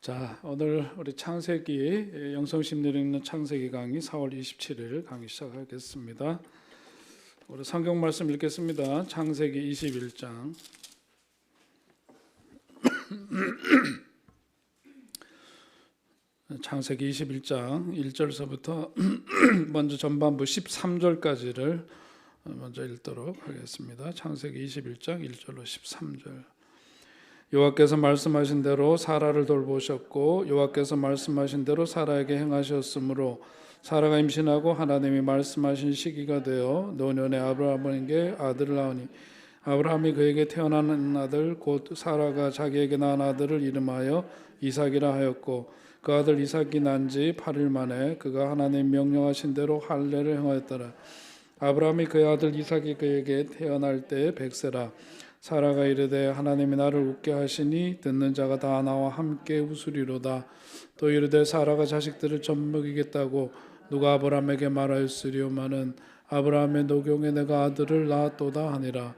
자, 오늘 우리 창세기 영성심리를 읽는 창세기 강의 4월 27일 강의 시작하겠습니다. 우리 성경 말씀 읽겠습니다. 창세기 21장 창세기 21장 1절서부터 먼저 전반부 13절까지를 먼저 읽도록 하겠습니다. 창세기 21장 1절로 13절. 여호와께서 말씀하신 대로 사라를 돌보셨고 여호와께서 말씀하신 대로 사라에게 행하셨으므로 사라가 임신하고 하나님이 말씀하신 시기가 되어 노년에 아브라함에게 아들을 낳으니 아브라함이 그에게 태어나는 아들 곧 사라가 자기에게 낳은 아들을 이름하여 이삭이라 하였고 그 아들 이삭이 난 지 8일 만에 그가 하나님 명령하신 대로 할례를 행하였더라. 아브라함이 그의 아들 이삭이 그에게 태어날 때에 100세라. 사라가 이르되 하나님이 나를 웃게 하시니 듣는 자가 다 나와 함께 웃으리로다. 또 이르되 사라가 자식들을 젖먹이겠다고 누가 아브라함에게 말하였으리오마는 아브라함의 노경에 내가 아들을 낳았도다 하니라.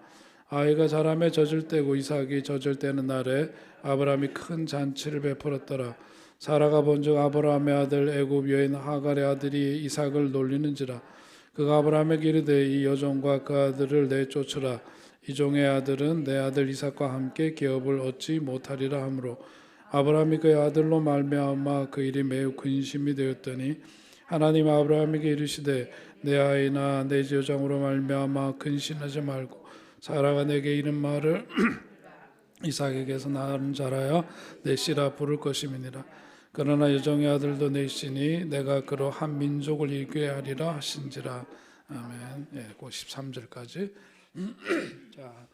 아이가 자라매 젖을 때고 이삭이 젖을 때는 날에 아브라함이 큰 잔치를 베풀었더라. 사라가 본즉 아브라함의 아들 애굽 여인 하갈의 아들이 이삭을 놀리는지라. 그가 아브라함에게 이르되 이 여종과 그 아들을 내쫓으라. 이 종의 아들은 내 아들 이삭과 함께 기업을 얻지 못하리라 하므로 아브라함이 그의 아들로 말미암아 그 일이 매우 근심이 되었더니 하나님 아브라함에게 이르시되 내 아이나 내 여종으로 말미암아 근심하지 말고 사라가 내게 이른 말을 이삭에게서 낳은 자라야 내 씨라 부를 것임이니라. 그러나 여종의 아들도 내 씨니 내가 그로 한 민족을 이기게 하리라 하신지라. 아멘. 예, 13절까지. 자,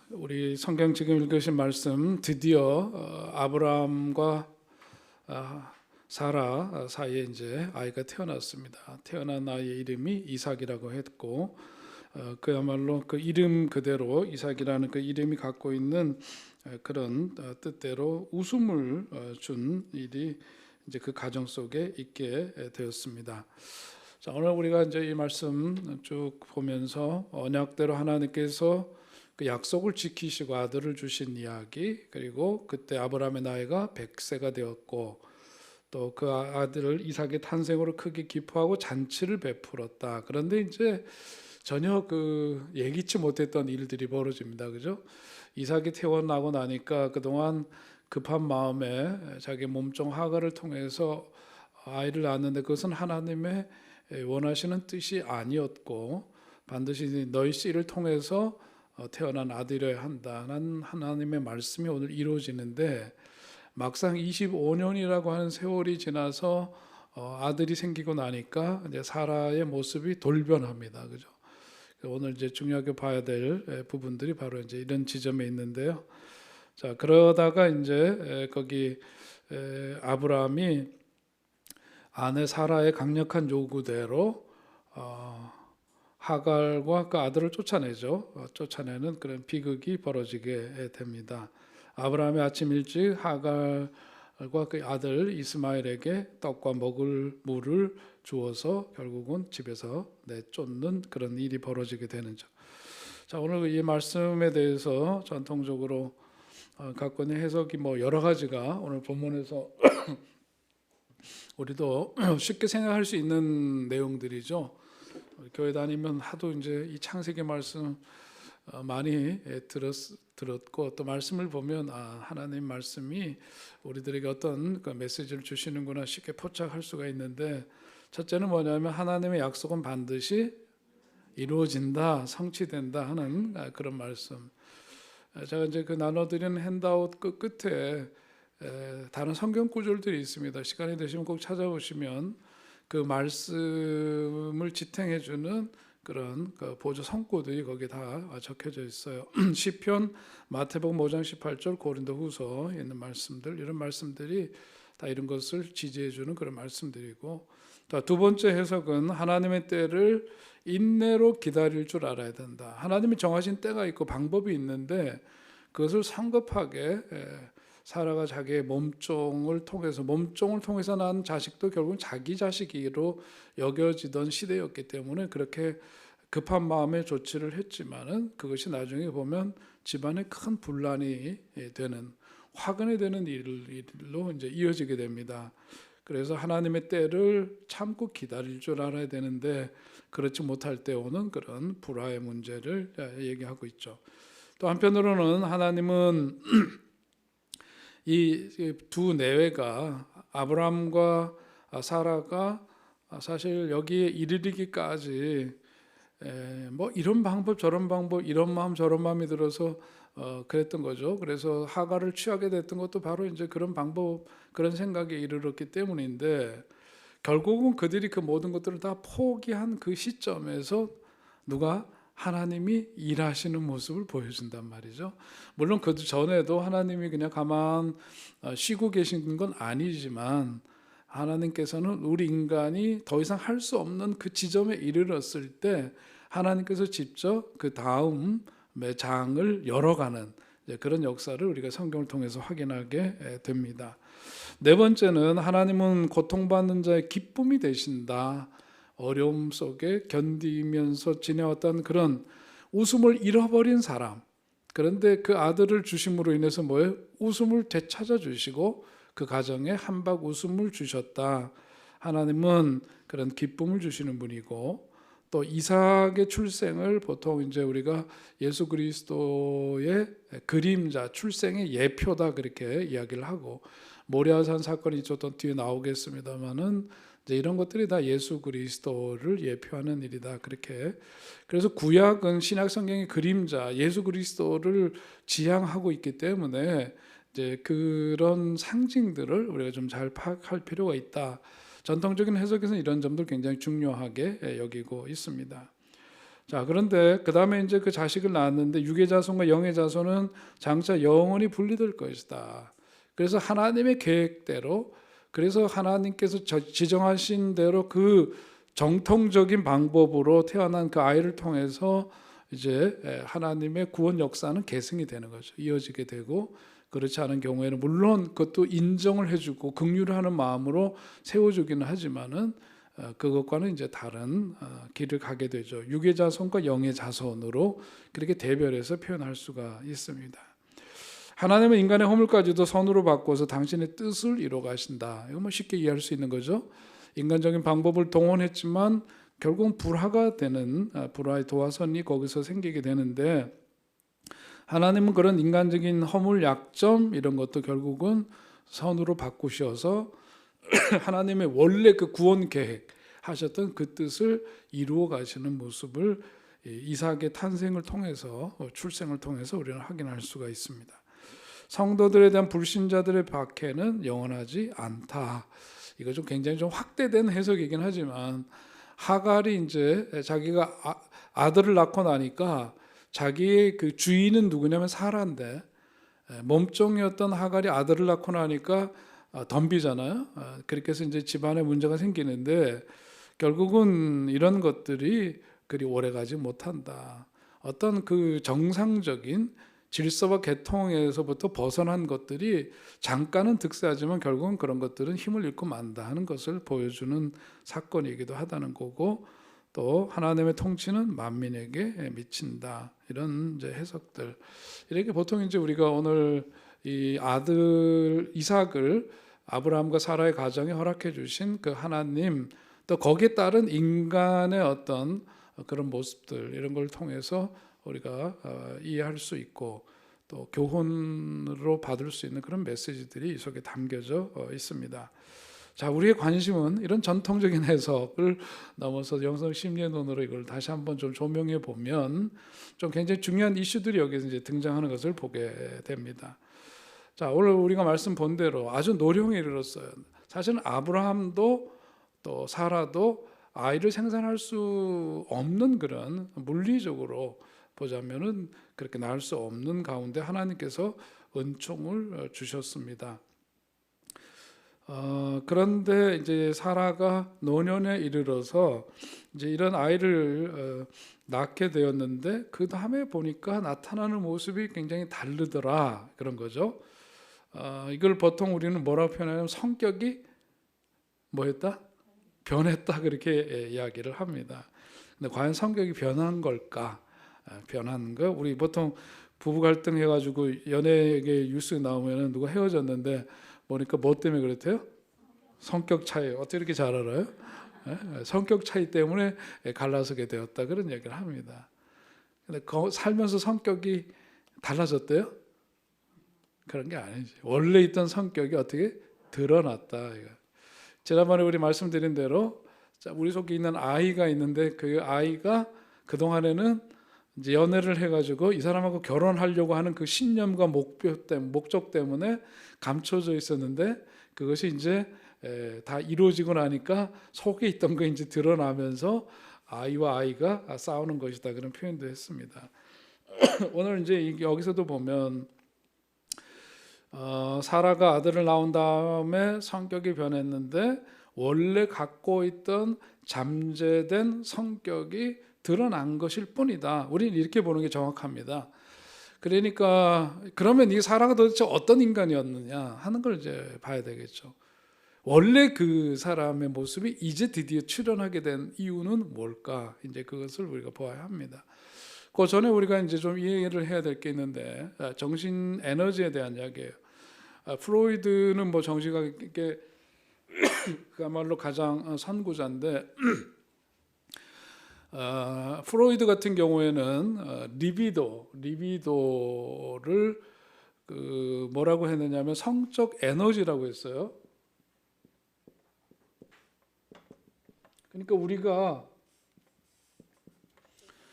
우리 성경 지금 읽으신 말씀 드디어 아브라함과 사라 사이에 이제 아이가 태어났습니다. 태어난 아이의 이름이 이삭이라고 했고, 그야말로 그 이름 그대로 이삭이라는 그 이름이 갖고 있는 그런 뜻대로 웃음을 준 일이 이제 그 가정 속에 있게 되었습니다. 자, 오늘 우리가 이제 이 말씀 쭉 보면서 언약대로 하나님께서 그 약속을 지키시고 아들을 주신 이야기, 그리고 그때 아브라함의 나이가 100세가 되었고 또 그 아들을 이삭의 탄생으로 크게 기뻐하고 잔치를 베풀었다. 그런데 이제 전혀 그 예기치 못했던 일들이 벌어집니다. 그죠? 이삭이 태어나고 나니까 그동안 급한 마음에 자기 몸종 하갈을 통해서 아이를 낳았는데 그것은 하나님의 원하시는 뜻이 아니었고 반드시 너희 씨를 통해서 태어난 아들이어야 한다는 하나님의 말씀이 오늘 이루어지는데 막상 25년이라고 하는 세월이 지나서 아들이 생기고 나니까 이제 사라의 모습이 돌변합니다. 그죠? 오늘 이제 중요하게 봐야 될 부분들이 바로 이제 이런 지점에 있는데요. 자, 그러다가 이제 거기 아브라함이 아내 사라의 강력한 요구대로 하갈과 그 아들을 쫓아내죠. 쫓아내는 그런 비극이 벌어지게 됩니다. 아브라함이 아침 일찍 하갈과 그 아들 이스마엘에게 떡과 먹을 물을 주어서 결국은 집에서 내쫓는 그런 일이 벌어지게 되는 점. 자, 오늘 이 말씀에 대해서 전통적으로 갖고 있는 해석이 뭐 여러 가지가 오늘 본문에서 우리도 쉽게 생각할 수 있는 내용들이죠. 교회 다니면 하도 이제 이 창세기 말씀 많이 들었고 또 말씀을 보면 하나님 말씀이 우리들에게 어떤 그 메시지를 주시는구나 쉽게 포착할 수가 있는데 첫째는 뭐냐면 하나님의 약속은 반드시 이루어진다, 성취된다 하는 그런 말씀. 제가 이제 그 나눠드리는 핸드아웃 끝에 다른 성경 구절들이 있습니다. 시간이 되시면 꼭 찾아보시면 그 말씀을 지탱해주는 그런 그 보조 성구들이 거기에 다 적혀져 있어요. 시편, 마태복음 5장 18절, 고린도후서 있는 말씀들, 이런 말씀들이 다 이런 것을 지지해주는 그런 말씀들이고, 또 두 번째 해석은 하나님의 때를 인내로 기다릴 줄 알아야 된다. 하나님이 정하신 때가 있고 방법이 있는데 그것을 성급하게 사라가 자기의 몸종을 통해서 난 자식도 결국은 자기 자식으로 여겨지던 시대였기 때문에 그렇게 급한 마음에 조치를 했지만은 그것이 나중에 보면 집안에 큰 분란이 되는 화근이 되는 일로 이제 이어지게 됩니다. 그래서 하나님의 때를 참고 기다릴 줄 알아야 되는데 그렇지 못할 때 오는 그런 불화의 문제를 얘기하고 있죠. 또 한편으로는 하나님은 이 두 내외가 아브라함과 사라가 사실 여기에 이르기까지 뭐 이런 방법 저런 방법 이런 마음 저런 마음이 들어서 그랬던 거죠. 그래서 하가를 취하게 됐던 것도 바로 이제 그런 방법 그런 생각에 이르렀기 때문인데 결국은 그들이 그 모든 것들을 다 포기한 그 시점에서 누가 하나님이 일하시는 모습을 보여준단 말이죠. 물론 그 전에도 하나님이 그냥 가만 쉬고 계신 건 아니지만 하나님께서는 우리 인간이 더 이상 할 수 없는 그 지점에 이르렀을 때 하나님께서 직접 그 다음 장을 열어가는 그런 역사를 우리가 성경을 통해서 확인하게 됩니다. 네 번째는 하나님은 고통받는 자의 기쁨이 되신다. 어려움 속에 견디면서 지내왔던 그런 웃음을 잃어버린 사람, 그런데 그 아들을 주심으로 인해서 뭐예요? 웃음을 되찾아 주시고 그 가정에 한박 웃음을 주셨다. 하나님은 그런 기쁨을 주시는 분이고 또 이삭의 출생을 보통 이제 우리가 예수 그리스도의 그림자 출생의 예표다 그렇게 이야기를 하고 모리아산 사건이 좀 뒤에 나오겠습니다만은 이런 것들이 다 예수 그리스도를 예표하는 일이다 그렇게. 그래서 구약은 신약 성경의 그림자 예수 그리스도를 지향하고 있기 때문에 이제 그런 상징들을 우리가 좀 잘 파악할 필요가 있다. 전통적인 해석에서는 이런 점들 굉장히 중요하게 여기고 있습니다. 자, 그런데 그 다음에 이제 그 자식을 낳았는데 육의 자손과 영의 자손은 장차 영원히 분리될 것이다. 그래서 하나님의 계획대로, 그래서 하나님께서 지정하신 대로 그 정통적인 방법으로 태어난 그 아이를 통해서 이제 하나님의 구원 역사는 계승이 되는 거죠. 이어지게 되고, 그렇지 않은 경우에는 물론 그것도 인정을 해주고 긍휼하는 마음으로 세워주기는 하지만은 그것과는 이제 다른 길을 가게 되죠. 육의 자손과 영의 자손으로 그렇게 대별해서 표현할 수가 있습니다. 하나님은 인간의 허물까지도 선으로 바꿔서 당신의 뜻을 이루어 가신다. 이거 뭐 쉽게 이해할 수 있는 거죠. 인간적인 방법을 동원했지만 결국은 불화가 되는 불화의 도화선이 거기서 생기게 되는데 하나님은 그런 인간적인 허물, 약점 이런 것도 결국은 선으로 바꾸셔서 하나님의 원래 그 구원 계획 하셨던 그 뜻을 이루어 가시는 모습을 이삭의 탄생을 통해서 출생을 통해서 우리는 확인할 수가 있습니다. 성도들에 대한 불신자들의 박해는 영원하지 않다. 이거 좀 굉장히 좀 확대된 해석이긴 하지만 하갈이 이제 자기가 아들을 낳고 나니까 자기의 그 주인은 누구냐면 사라인데 몸종이었던 하갈이 아들을 낳고 나니까 덤비잖아요. 그렇게 해서 이제 집안에 문제가 생기는데 결국은 이런 것들이 그리 오래가지 못한다. 어떤 그 정상적인 질서와 계통에서부터 벗어난 것들이 잠깐은 득세하지만 결국은 그런 것들은 힘을 잃고 만다 하는 것을 보여주는 사건이기도 하다는 거고 또 하나님의 통치는 만민에게 미친다 이런 이제 해석들 이렇게 보통 이제 우리가 오늘 이 아들 이삭을 아브라함과 사라의 가정에 허락해 주신 그 하나님 또 거기에 따른 인간의 어떤 그런 모습들 이런 걸 통해서 우리가 이해할 수 있고 또 교훈으로 받을 수 있는 그런 메시지들이 이 속에 담겨져 있습니다. 자, 우리의 관심은 이런 전통적인 해석을 넘어서 영성 심리의 눈으로 이걸 다시 한번 좀 조명해 보면 좀 굉장히 중요한 이슈들이 여기서 이제 등장하는 것을 보게 됩니다. 자, 오늘 우리가 말씀 본 대로 아주 노령에 이르렀어요. 사실은 아브라함도 또 사라도 아이를 생산할 수 없는 그런 물리적으로 보자면은 그렇게 낳을 수 없는 가운데 하나님께서 은총을 주셨습니다. 그런데 이제 사라가 노년에 이르러서 이제 이런 아이를 낳게 되었는데 그 다음에 보니까 나타나는 모습이 굉장히 다르더라 그런 거죠. 이걸 보통 우리는 뭐라고 표현하냐면 성격이 뭐였다? 변했다 그렇게 이야기를 합니다. 근데 과연 성격이 변한 걸까? 변한 거? 우리 보통 부부 갈등 해가지고 연예계 뉴스에 나오면은 누가 헤어졌는데 보니까 뭐 때문에 그렇대요? 성격 차이. 어떻게 이렇게 잘 알아요? 성격 차이 때문에 갈라서게 되었다 그런 얘기를 합니다. 근데 살면서 성격이 달라졌대요? 그런 게 아니지. 원래 있던 성격이 어떻게 드러났다. 지난번에 우리 말씀드린 대로 우리 속에 있는 아이가 있는데 그 아이가 그 동안에는 이제 연애를 해가지고 이 사람하고 결혼하려고 하는 그 신념과 목적 때문에 감춰져 있었는데 그것이 이제 다 이루어지고 나니까 속에 있던 거 이제 드러나면서 아이와 아이가 싸우는 것이다 그런 표현도 했습니다. 오늘 이제 여기서도 보면 사라가 아들을 낳은 다음에 성격이 변했는데 원래 갖고 있던 잠재된 성격이 드러난 것일 뿐이다. 우리는 이렇게 보는 게 정확합니다. 그러니까 그러면 이 사라가 도대체 어떤 인간이었느냐 하는 걸 이제 봐야 되겠죠. 원래 그 사람의 모습이 이제 드디어 출현하게 된 이유는 뭘까? 이제 그것을 우리가 보아야 합니다. 그 전에 우리가 이제 좀 이해를 해야 될 게 있는데 정신 에너지에 대한 이야기예요. 프로이드는 뭐 정신학의 그야말로 가장 선구자인데 프로이드 같은 경우에는 리비도를 그 뭐라고 했느냐면 성적 에너지라고 했어요. 그러니까 우리가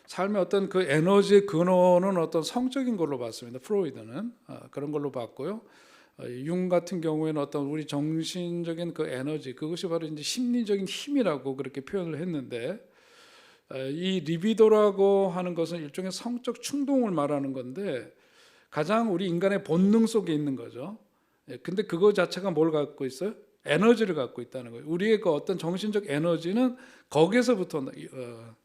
삶의 어떤 그 에너지의 근원은 어떤 성적인 걸로 봤습니다. 프로이드는 그런 걸로 봤고요. 융 같은 경우에는 어떤 우리 정신적인 그 에너지, 그것이 바로 이제 심리적인 힘이라고 그렇게 표현을 했는데, 이 리비도라고 하는 것은 일종의 성적 충동을 말하는 건데 가장 우리 인간의 본능 속에 있는 거죠. 근데 그거 자체가 뭘 갖고 있어요? 에너지를 갖고 있다는 거예요. 우리의 그 어떤 정신적 에너지는 거기에서부터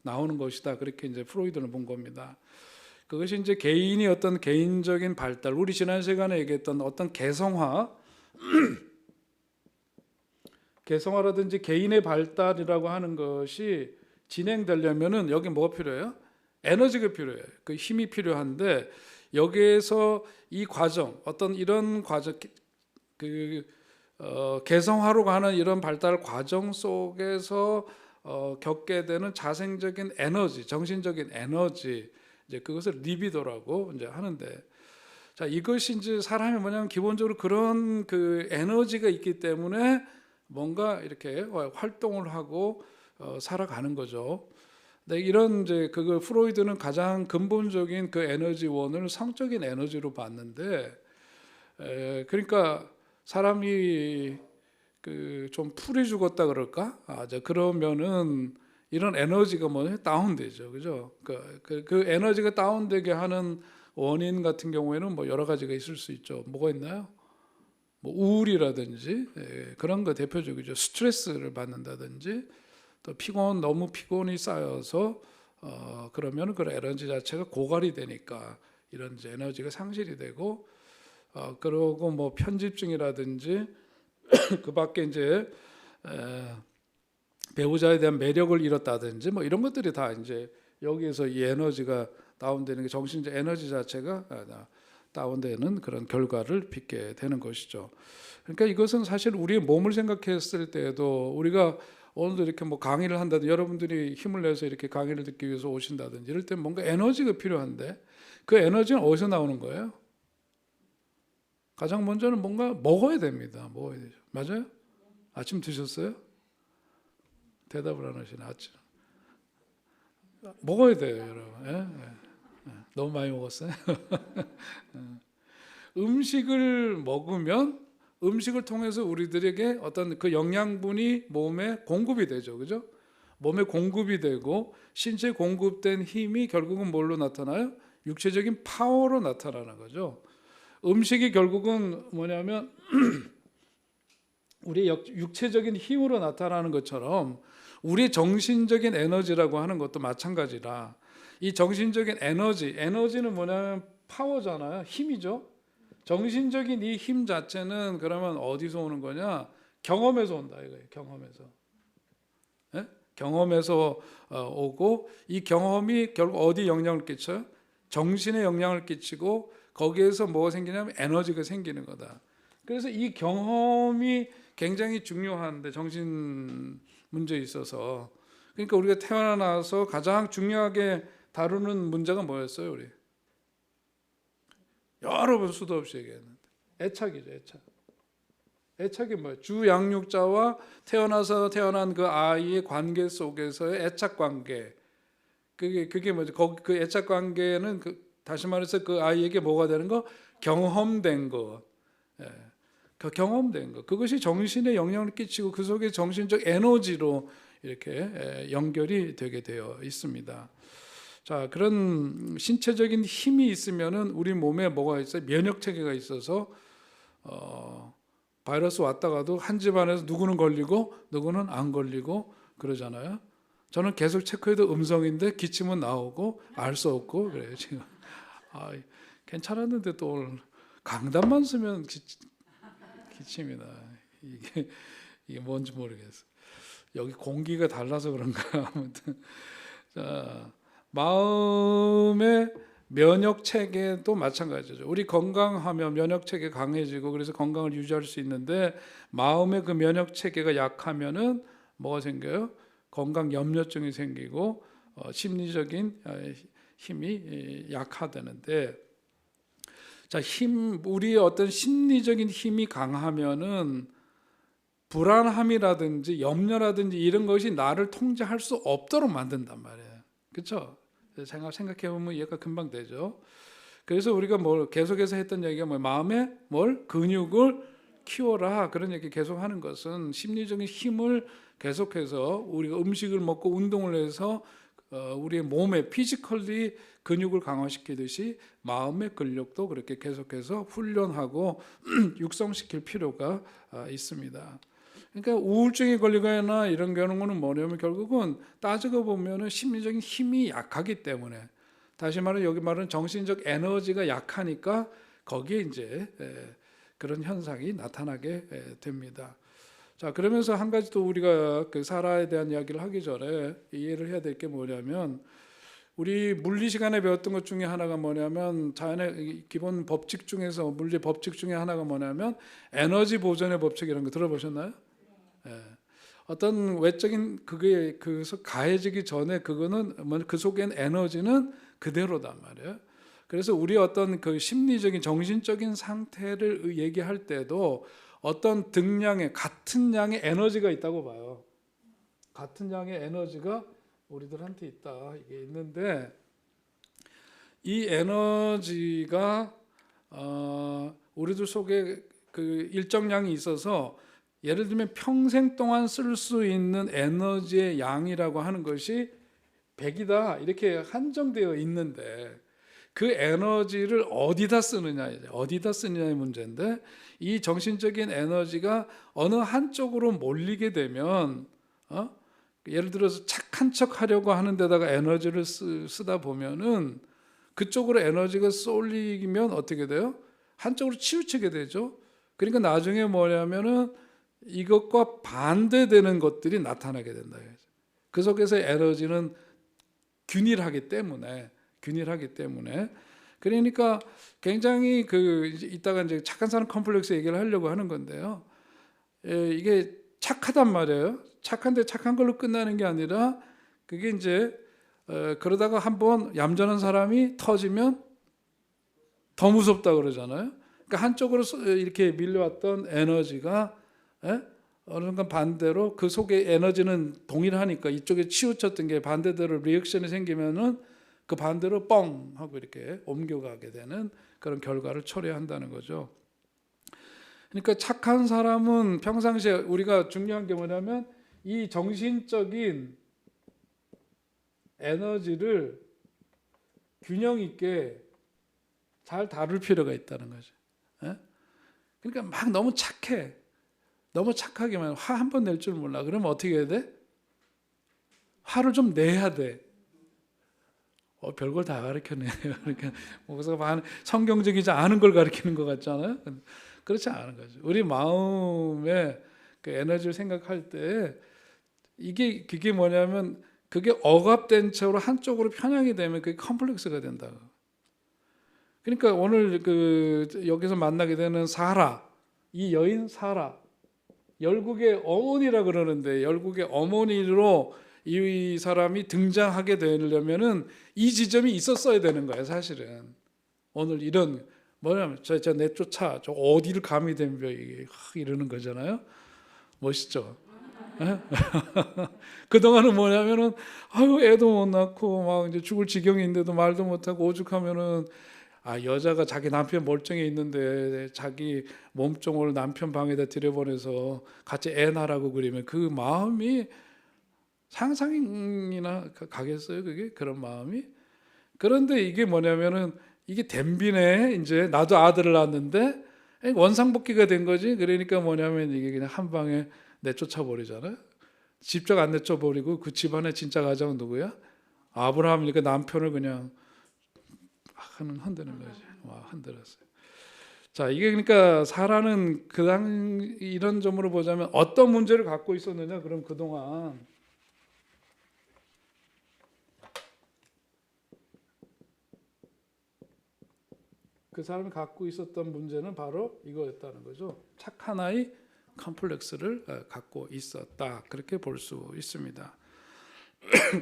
나오는 것이다. 그렇게 이제 프로이드는 본 겁니다. 그것이 이제 개인이 어떤 개인적인 발달, 우리 지난 시간에 얘기했던 어떤 개성화라든지 개인의 발달이라고 하는 것이 진행되려면은 여기 뭐가 필요해요? 에너지가 필요해요. 그 힘이 필요한데 여기에서 이 과정, 어떤 이런 과정, 개성화로 가는 이런 발달 과정 속에서 겪게 되는 자생적인 에너지, 정신적인 에너지, 이제 그것을 리비도라고 이제 하는데, 자, 이것이 이제 사람이 뭐냐면 기본적으로 그런 그 에너지가 있기 때문에 뭔가 이렇게 활동을 하고 살아가는 거죠. 근데 이런 이제 그걸 프로이드는 가장 근본적인 그 에너지원을 성적인 에너지로 봤는데, 그러니까 사람이 그 좀 풀이 죽었다 그럴까? 그러면은 이런 에너지가 뭐냐 다운되죠, 그죠? 그 에너지가 다운되게 하는 원인 같은 경우에는 뭐 여러 가지가 있을 수 있죠. 뭐가 있나요? 뭐 우울이라든지 그런 거 대표적이죠. 스트레스를 받는다든지 또 너무 피곤이 쌓여서 그러면 그 에너지 자체가 고갈이 되니까 이런 이제 에너지가 상실이 되고 그리고 뭐 편집증이라든지 그 밖에 이제 배우자에 대한 매력을 잃었다든지 뭐 이런 것들이 다 이제 여기에서 이 에너지가 다운되는 게 정신적 에너지 자체가 다운되는 그런 결과를 빚게 되는 것이죠. 그러니까 이것은 사실 우리의 몸을 생각했을 때에도 우리가 오늘도 이렇게 뭐 강의를 한다든지 여러분들이 힘을 내서 이렇게 강의를 듣기 위해서 오신다든지 이럴 때 뭔가 에너지가 필요한데 그 에너지는 어디서 나오는 거예요? 가장 먼저는 뭔가 먹어야 됩니다. 먹어야 되죠. 맞아요? 아침 드셨어요? 대답을 안 하시네. 아침 먹어야 돼요, 여러분. 너무 많이 먹었어요. 음식을 먹으면 음식을 통해서 우리들에게 어떤 그 영양분이 몸에 공급이 되죠, 그죠? 몸에 공급이 되고 신체에 공급된 힘이 결국은 뭘로 나타나요? 육체적인 파워로 나타나는 거죠. 음식이 결국은 뭐냐면 우리의 육체적인 힘으로 나타나는 것처럼 우리의 정신적인 에너지라고 하는 것도 마찬가지라 이 정신적인 에너지는 뭐냐면 파워잖아요. 힘이죠. 정신적인 이 힘 자체는 그러면 어디서 오는 거냐? 경험에서 온다 이거예요. 경험에서. 경험에서 오고, 이 경험이 결국 어디 영향을 끼쳐요? 정신에 영향을 끼치고, 거기에서 뭐가 생기냐면 에너지가 생기는 거다. 그래서 이 경험이 굉장히 중요한데, 정신 문제에 있어서. 그러니까 우리가 태어나서 가장 중요하게 다루는 문제가 뭐였어요? 우리 여러 번 수도 없이 얘기했는데 애착이죠. 애착이 뭐예요? 주 양육자와 태어나서 태어난 그 아이의 관계 속에서의 애착 관계. 그게 뭐죠? 그 애착 관계는 다시 말해서 그 아이에게 뭐가 되는 거? 경험된 거. 예. 그 경험된 거. 그것이 정신에 영향을 끼치고 그 속에 정신적 에너지로 이렇게 연결이 되게 되어 있습니다. 자, 그런 신체적인 힘이 있으면은 우리 몸에 뭐가 있어요? 면역 체계가 있어서 바이러스 왔다가도 한 집안에서 누구는 걸리고 누구는 안 걸리고 그러잖아요. 저는 계속 체크해도 음성인데 기침은 나오고 알 수 없고 그래요 지금. 괜찮았는데 또 오늘 강단만 쓰면 기침이다. 이게 뭔지 모르겠어. 여기 공기가 달라서 그런가. 아무튼 자, 마음의 면역 체계도 마찬가지죠. 우리 건강하면 면역 체계 강해지고 그래서 건강을 유지할 수 있는데, 마음의 그 면역 체계가 약하면은 뭐가 생겨요? 건강 염려증이 생기고 심리적인 힘이 약화되는데, 자, 우리의 어떤 심리적인 힘이 강하면은 불안함이라든지 염려라든지 이런 것이 나를 통제할 수 없도록 만든단 말이에요. 그렇죠? 생각해 보면 이해가 금방 되죠. 그래서 우리가 계속해서 했던 얘기가 마음에 근육을 키워라, 그런 얘기 계속 하는 것은 심리적인 힘을 계속해서 우리가 음식을 먹고 운동을 해서 우리의 몸에 피지컬리 근육을 강화시키듯이 마음의 근력도 그렇게 계속해서 훈련하고 육성시킬 필요가 있습니다. 그러니까 우울증에 걸리거나 이런 경우는 뭐냐면 결국은 따지고 보면은 심리적인 힘이 약하기 때문에, 다시 말해 여기 말은 정신적 에너지가 약하니까 거기에 이제 그런 현상이 나타나게 됩니다. 자, 그러면서 한 가지 또 우리가 그 사라에 대한 이야기를 하기 전에 이해를 해야 될 게 뭐냐면, 우리 물리 시간에 배웠던 것 중에 하나가 뭐냐면, 자연의 기본 법칙 중에서 물리 법칙 중에 하나가 뭐냐면 에너지 보존의 법칙이라는 거 들어보셨나요? 예. 어떤 외적인 그게 가해지기 전에 그거는 그 속엔 에너지는 그대로단 말이에요. 그래서 우리 어떤 그 심리적인 정신적인 상태를 얘기할 때도 어떤 등량의 같은 양의 에너지가 있다고 봐요. 같은 양의 에너지가 우리들한테 있다, 이게 있는데, 이 에너지가 우리들 속에 그 일정량이 있어서, 예를 들면 평생 동안 쓸 수 있는 에너지의 양이라고 하는 것이 100이다 이렇게 한정되어 있는데, 그 에너지를 어디다 쓰느냐의 문제인데, 이 정신적인 에너지가 어느 한쪽으로 몰리게 되면 예를 들어서 착한 척 하려고 하는 데다가 에너지를 쓰다 보면은 그쪽으로 에너지가 쏠리면 어떻게 돼요? 한쪽으로 치우치게 되죠. 그러니까 나중에 뭐냐면은 이것과 반대되는 것들이 나타나게 된다. 그 속에서 에너지는 균일하기 때문에 그러니까 굉장히 이따가 이제 착한 사람 컴플렉스 얘기를 하려고 하는 건데요. 이게 착하단 말이에요. 착한데 착한 걸로 끝나는 게 아니라, 그게 이제 그러다가 한번 얌전한 사람이 터지면 더 무섭다 그러잖아요. 그러니까 한쪽으로 이렇게 밀려왔던 에너지가 어느 순간 반대로 그 속에 에너지는 동일하니까 이쪽에 치우쳤던 게 반대대로 리액션이 생기면은 그 반대로 뻥 하고 이렇게 옮겨가게 되는 그런 결과를 초래한다는 거죠. 그러니까 착한 사람은 평상시에 우리가 중요한 게 뭐냐면 이 정신적인 에너지를 균형 있게 잘 다룰 필요가 있다는 거죠. 그러니까 막 너무 착하게만 화 한 번 낼 줄 몰라. 그러면 어떻게 해야 돼? 화를 좀 내야 돼. 별걸 다 가르쳐내요. 그러니까 목사가 성경적이지 않은 걸 가르치는 것 같잖아요. 그렇지 않은 거죠. 우리 마음의 그 에너지를 생각할 때 그게 뭐냐면 그게 억압된 채로 한쪽으로 편향이 되면 그게 컴플렉스가 된다. 그러니까 오늘 여기서 만나게 되는 사라, 이 여인 사라, 열국의 어머니라 그러는데 열국의 어머니로 이 사람이 등장하게 되려면은 이 지점이 있었어야 되는 거예요, 사실은. 오늘 이런 뭐냐면 저 내쫓아, 저 어디를 감히 덤벼 이러는 거잖아요. 멋있죠? 그동안은 뭐냐면은 아유 애도 못 낳고 막 이제 죽을 지경인데도 말도 못하고 오죽하면은 여자가 자기 남편 멀쩡해 있는데 자기 몸종을 남편 방에다 들여보내서 같이 애 낳으라고 그러면 그 마음이 상상이나 가겠어요, 그게 그런 마음이. 그런데 이게 뭐냐면은 이게 댐비네, 이제 나도 아들을 낳았는데 원상복귀가 된 거지. 그러니까 뭐냐면 이게 그냥 한 방에 내쫓아 버리잖아요. 직접 안 내쫓아 버리고 그 집안의 진짜 가장은 누구야? 아브라함이니까 남편을 그냥 흔드는 거지. 와, 흔들었어요. 자, 이게 그러니까 사라는 이런 점으로 보자면 어떤 문제를 갖고 있었느냐? 그럼 그동안 그 사람이 갖고 있었던 문제는 바로 이거였다는 거죠. 착한 아이 컴플렉스를 갖고 있었다. 그렇게 볼 수 있습니다.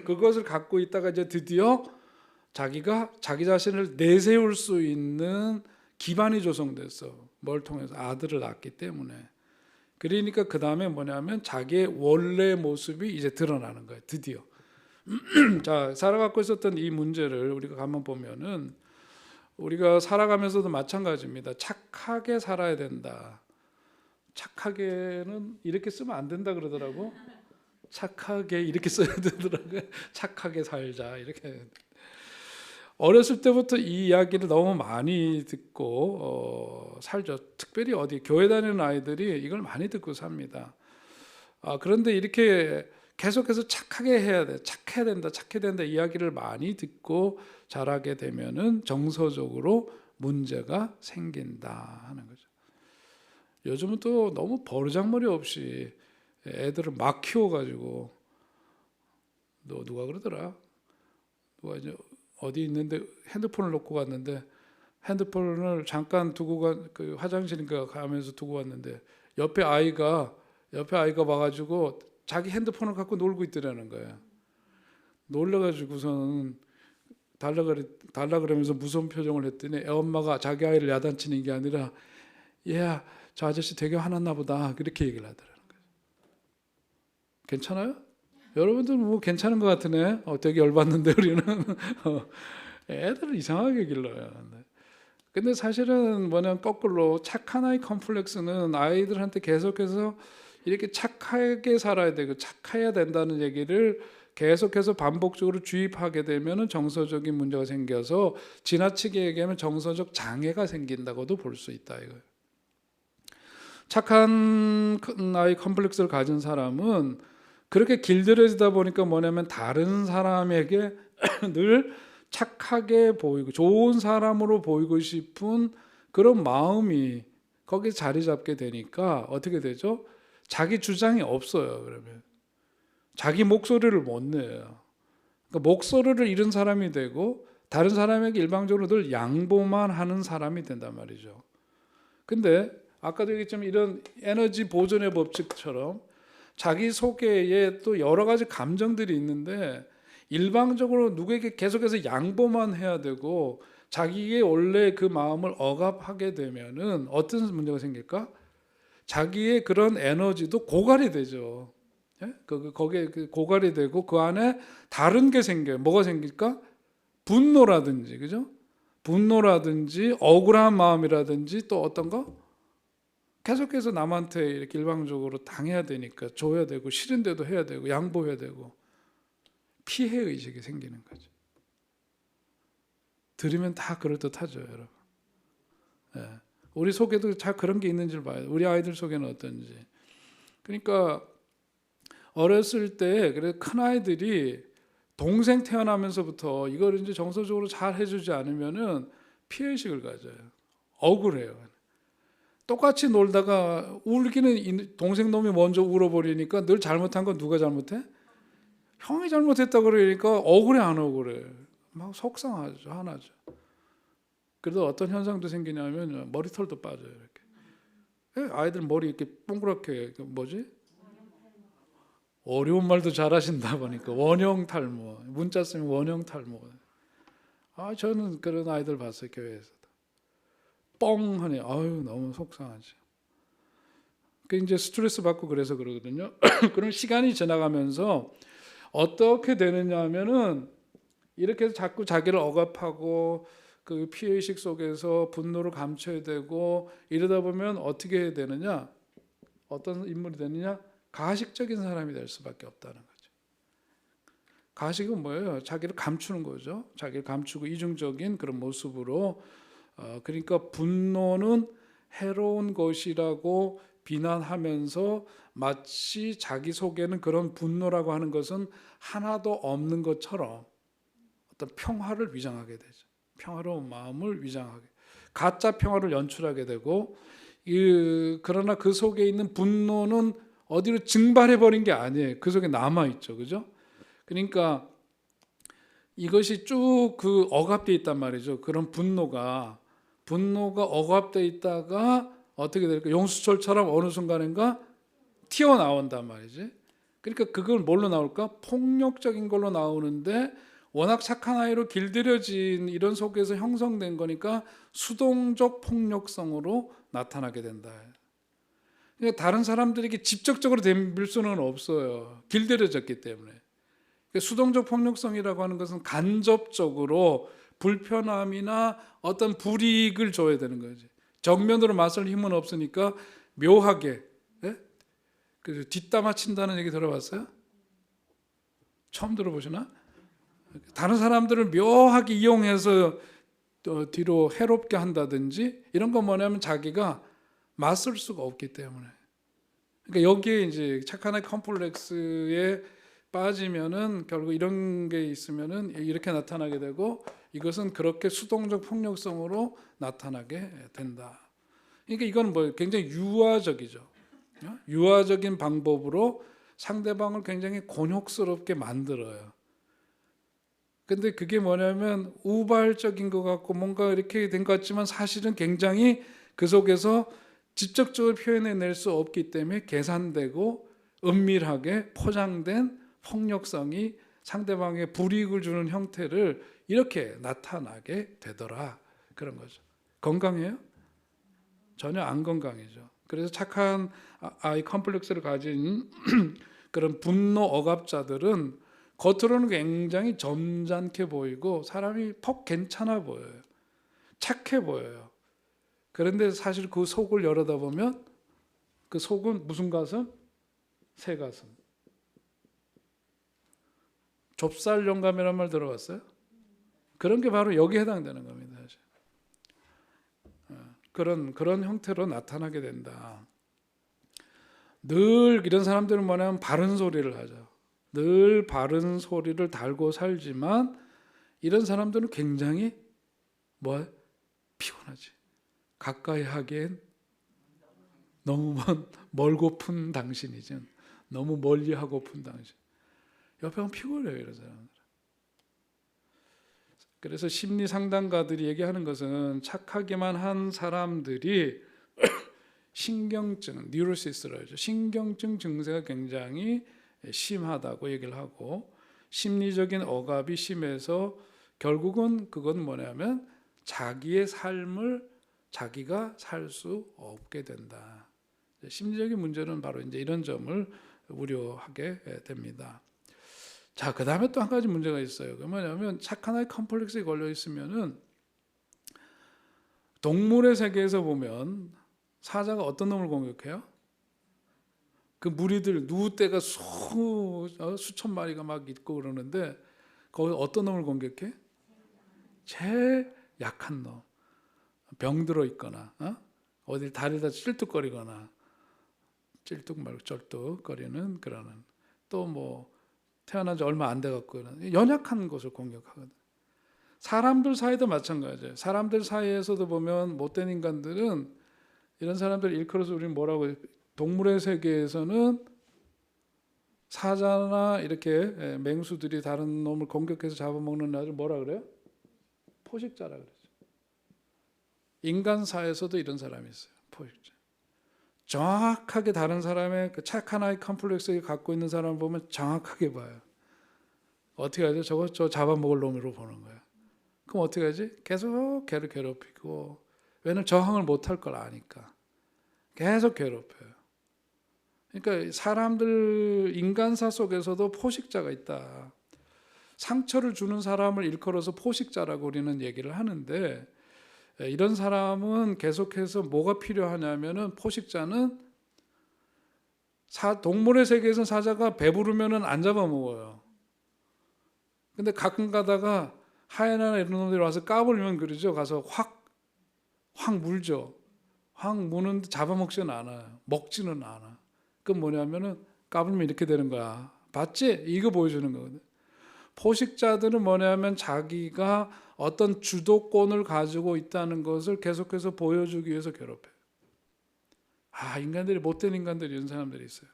그것을 갖고 있다가 이제 드디어 자기가 자기 자신을 내세울 수 있는 기반이 조성됐어. 뭘 통해서? 아들을 낳았기 때문에. 그러니까 그 다음에 뭐냐면 자기의 원래 모습이 이제 드러나는 거예요. 드디어. 자, 살아가고 있었던 이 문제를 우리가 가만 보면은 우리가 살아가면서도 마찬가지입니다. 착하게 살아야 된다. 착하게는 이렇게 쓰면 안 된다 그러더라고. 착하게 이렇게 써야 되더라고요. 착하게 살자 이렇게. 어렸을 때부터 이 이야기를 너무 많이 듣고 살죠. 특별히 어디 교회 다니는 아이들이 이걸 많이 듣고 삽니다. 그런데 이렇게 계속해서 착하게 해야 돼, 착해야 된다, 착해야 된다 이야기를 많이 듣고 자라게 되면은 정서적으로 문제가 생긴다 하는 거죠. 요즘은 또 너무 버르장머리 없이 애들을 막 키워가지고 누가 그러더라. 누가 이제 어디 있는데 핸드폰을 놓고 갔는데 핸드폰을 잠깐 두고 그 화장실인가 가면서 두고 왔는데 옆에 아이가 와가지고 자기 핸드폰을 갖고 놀고 있더라는 거야. 놀래가지고서는 달라 그러면서 무서운 표정을 했더니 애 엄마가 자기 아이를 야단치는 게 아니라 얘야 저 아저씨 되게 화났나 보다 그렇게 얘기를 하더라는 거예요. 괜찮아요? 여러분들 뭐 괜찮은 것 같으네. 되게 열받는데 우리는 애들을 이상하게 길러요. 근데 사실은 뭐냐면 거꾸로 착한 아이 컴플렉스는 아이들한테 계속해서 이렇게 착하게 살아야 되고 착해야 된다는 얘기를 계속해서 반복적으로 주입하게 되면 정서적인 문제가 생겨서 지나치게 얘기하면 정서적 장애가 생긴다고도 볼 수 있다 이거예요. 착한 아이 컴플렉스를 가진 사람은 그렇게 길들여지다 보니까 뭐냐면 다른 사람에게 늘 착하게 보이고 좋은 사람으로 보이고 싶은 그런 마음이 거기에 자리 잡게 되니까 어떻게 되죠? 자기 주장이 없어요. 그러면 자기 목소리를 못 내요. 그러니까 목소리를 잃은 사람이 되고 다른 사람에게 일방적으로 늘 양보만 하는 사람이 된단 말이죠. 근데 아까도 얘기했지만 이런 에너지 보존의 법칙처럼 자기 속에 또 여러 가지 감정들이 있는데 일방적으로 누구에게 계속해서 양보만 해야 되고 자기의 원래 그 마음을 억압하게 되면은 어떤 문제가 생길까? 자기의 그런 에너지도 고갈이 되죠. 예? 거기에 고갈이 되고 그 안에 다른 게 생겨요. 뭐가 생길까? 분노라든지, 그죠? 분노라든지 억울한 마음이라든지 또 어떤 거? 계속해서 남한테 이렇게 일방적으로 당해야 되니까 줘야 되고 싫은데도 해야 되고 양보해야 되고 피해 의식이 생기는 거죠. 들으면 다 그럴듯하죠, 여러분. 예. 우리 속에도 잘 그런 게 있는지를 봐요. 우리 아이들 속에는 어떤지. 그러니까 어렸을 때 그래 큰 아이들이 동생 태어나면서부터 이걸 이제 정서적으로 잘 해주지 않으면은 피해 의식을 가져요. 억울해요. 똑같이 놀다가 울기는 동생 놈이 먼저 울어버리니까 늘 잘못한 건 누가 잘못해? 형이 잘못했다 그러니까 억울해 안 억울해? 막 속상하죠, 화나죠. 그래도 어떤 현상도 생기냐면 머리털도 빠져요. 이렇게 아이들 머리 이렇게 동그랗게 뭐지? 어려운 말도 잘하신다 보니까 원형 탈모, 문자 쓰면 원형 탈모. 저는 그런 아이들 봤어요, 교회에서도. 뻥 하니 아유 너무 속상하지. 그 이제 스트레스 받고 그래서 그러거든요. 그럼 시간이 지나가면서 어떻게 되느냐 하면은 이렇게 해서 자꾸 자기를 억압하고 그 피해의식 속에서 분노를 감춰야 되고 이러다 보면 어떻게 되느냐? 어떤 인물이 되느냐? 가식적인 사람이 될 수밖에 없다는 거죠. 가식은 뭐예요? 자기를 감추는 거죠. 자기를 감추고 이중적인 그런 모습으로 그러니까 분노는 해로운 것이라고 비난하면서 마치 자기 속에는 그런 분노라고 하는 것은 하나도 없는 것처럼 어떤 평화를 위장하게 되죠. 평화로운 마음을 위장하게, 가짜 평화를 연출하게 되고, 그러나 그 속에 있는 분노는 어디로 증발해 버린 게 아니에요. 그 속에 남아 있죠, 그죠? 그러니까 이것이 쭉 그 억압돼 있단 말이죠. 그런 분노가 억압돼 있다가 어떻게 될까? 용수철처럼 어느 순간인가 튀어나온단 말이지. 그러니까 그걸 뭘로 나올까? 폭력적인 걸로 나오는데 워낙 착한 아이로 길들여진 이런 속에서 형성된 거니까 수동적 폭력성으로 나타나게 된다. 그러니까 다른 사람들에게 직접적으로 덤빌 수는 없어요. 길들여졌기 때문에. 그러니까 수동적 폭력성이라고 하는 것은 간접적으로 불편함이나 어떤 불이익을 줘야 되는 거지. 정면으로 맞설 힘은 없으니까 묘하게, 그 뒷담화 친다는 얘기 들어봤어요? 처음 들어보시나? 다른 사람들을 묘하게 이용해서 뒤로 해롭게 한다든지 이런 건 뭐냐면 자기가 맞설 수가 없기 때문에. 그러니까 여기에 이제 착한 아이 컴플렉스에 빠지면은 결국 이런 게 있으면은 이렇게 나타나게 되고 이것은 그렇게 수동적 폭력성으로 나타나게 된다. 그러니까 이건 뭐 굉장히 유아적이죠. 유아적인 방법으로 상대방을 굉장히 곤욕스럽게 만들어요. 근데 그게 뭐냐면 우발적인 것 같고 뭔가 이렇게 된 것 같지만 사실은 굉장히 그 속에서 직접적으로 표현해낼 수 없기 때문에 계산되고 은밀하게 포장된 폭력성이 상대방의 불이익을 주는 형태를 이렇게 나타나게 되더라. 그런 거죠. 건강해요? 전혀 안 건강해져. 그래서 착한 아이 컴플렉스를 가진 그런 분노 억압자들은 겉으로는 굉장히 점잖게 보이고 사람이 퍽 괜찮아 보여요. 착해 보여요. 그런데 사실 그 속을 열어다 보면 그 속은 무슨 가슴? 새 가슴. 좁쌀 영감이란 말 들어봤어요? 그런 게 바로 여기에 해당되는 겁니다. 사실. 그런 형태로 나타나게 된다. 늘 이런 사람들은 뭐냐면 바른 소리를 하죠. 늘 바른 소리를 달고 살지만 이런 사람들은 굉장히 피곤하지. 가까이 하기엔 너무 멀고픈 당신이지. 너무 멀리 하고픈 당신. 옆에 가면 피곤해요, 이런 사람들. 그래서 심리 상담가들이 얘기하는 것은 착하기만 한 사람들이 신경증, 뉴로시스라고 하죠. 신경증 증세가 굉장히 심하다고 얘기를 하고 심리적인 억압이 심해서 결국은 그건 뭐냐면 자기의 삶을 자기가 살 수 없게 된다. 심리적인 문제는 바로 이제 이런 점을 우려하게 됩니다. 자, 그 다음에 또 한 가지 문제가 있어요. 그 뭐냐면 착한 아이 컴플렉스에 걸려 있으면은 동물의 세계에서 보면 사자가 어떤 놈을 공격해요? 그 무리들 누떼가 수천 마리가 막 있고 그러는데 거기 어떤 놈을 공격해? 제일 약한 놈, 병들어 있거나 어디 다리다 찔뚝거리거나 찔뚝 말고 쩔뚝거리는 그러는 또 뭐 태어난 지 얼마 안 돼갖고 연약한 것을 공격하거든. 사람들 사이도 마찬가지예요. 사람들 사이에서도 보면 못된 인간들은 이런 사람들 일컬어서 우리는 뭐라고 해요? 동물의 세계에서는 사자나 이렇게 맹수들이 다른 놈을 공격해서 잡아먹는 아들 뭐라 그래요? 포식자라 그러죠. 인간사에서도 이런 사람이 있어요. 포식자. 정확하게 다른 사람의 그 착한 아이 컴플렉스를 갖고 있는 사람을 보면 정확하게 봐요. 어떻게 하죠? 저 잡아먹을 놈으로 보는 거야. 그럼 어떻게 하지? 계속 걔를 괴롭히고, 왜냐면 저항을 못할 걸 아니까 계속 괴롭혀요. 그러니까 사람들 인간사 속에서도 포식자가 있다. 상처를 주는 사람을 일컬어서 포식자라고 우리는 얘기를 하는데, 이런 사람은 계속해서 뭐가 필요하냐면은, 포식자는 동물의 세계에서 사자가 배부르면은 안 잡아먹어요. 근데 가끔 가다가 하이에나나 이런 놈들이 와서 까불면 그러죠. 가서 확 물죠. 확 무는데 잡아먹지는 않아요. 먹지는 않아. 그건 뭐냐면은 까불면 이렇게 되는 거야. 봤지? 이거 보여주는 거거든. 포식자들은 뭐냐면 자기가 어떤 주도권을 가지고 있다는 것을 계속해서 보여주기 위해서 괴롭혀요. 인간들이 못된 인간들이 이런 사람들이 있어요.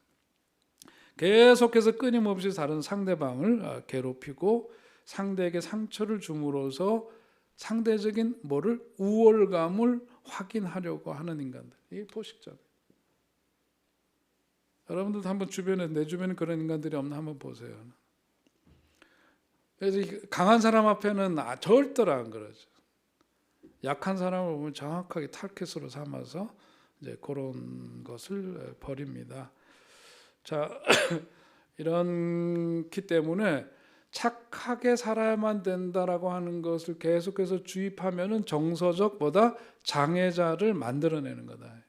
계속해서 끊임없이 다른 상대방을 괴롭히고 상대에게 상처를 줌으로써 상대적인 우월감을 확인하려고 하는 인간들. 이게 포식자들. 여러분들도 한번 내 주변에 그런 인간들이 없나 한번 보세요. 그래서 강한 사람 앞에는 절대로 안 그러죠. 약한 사람을 보면 정확하게 타겟으로 삼아서 이제 그런 것을 버립니다. 자, 이렇기 때문에 착하게 살아야만 된다라고 하는 것을 계속해서 주입하면은 정서적 장애자를 만들어내는 거다.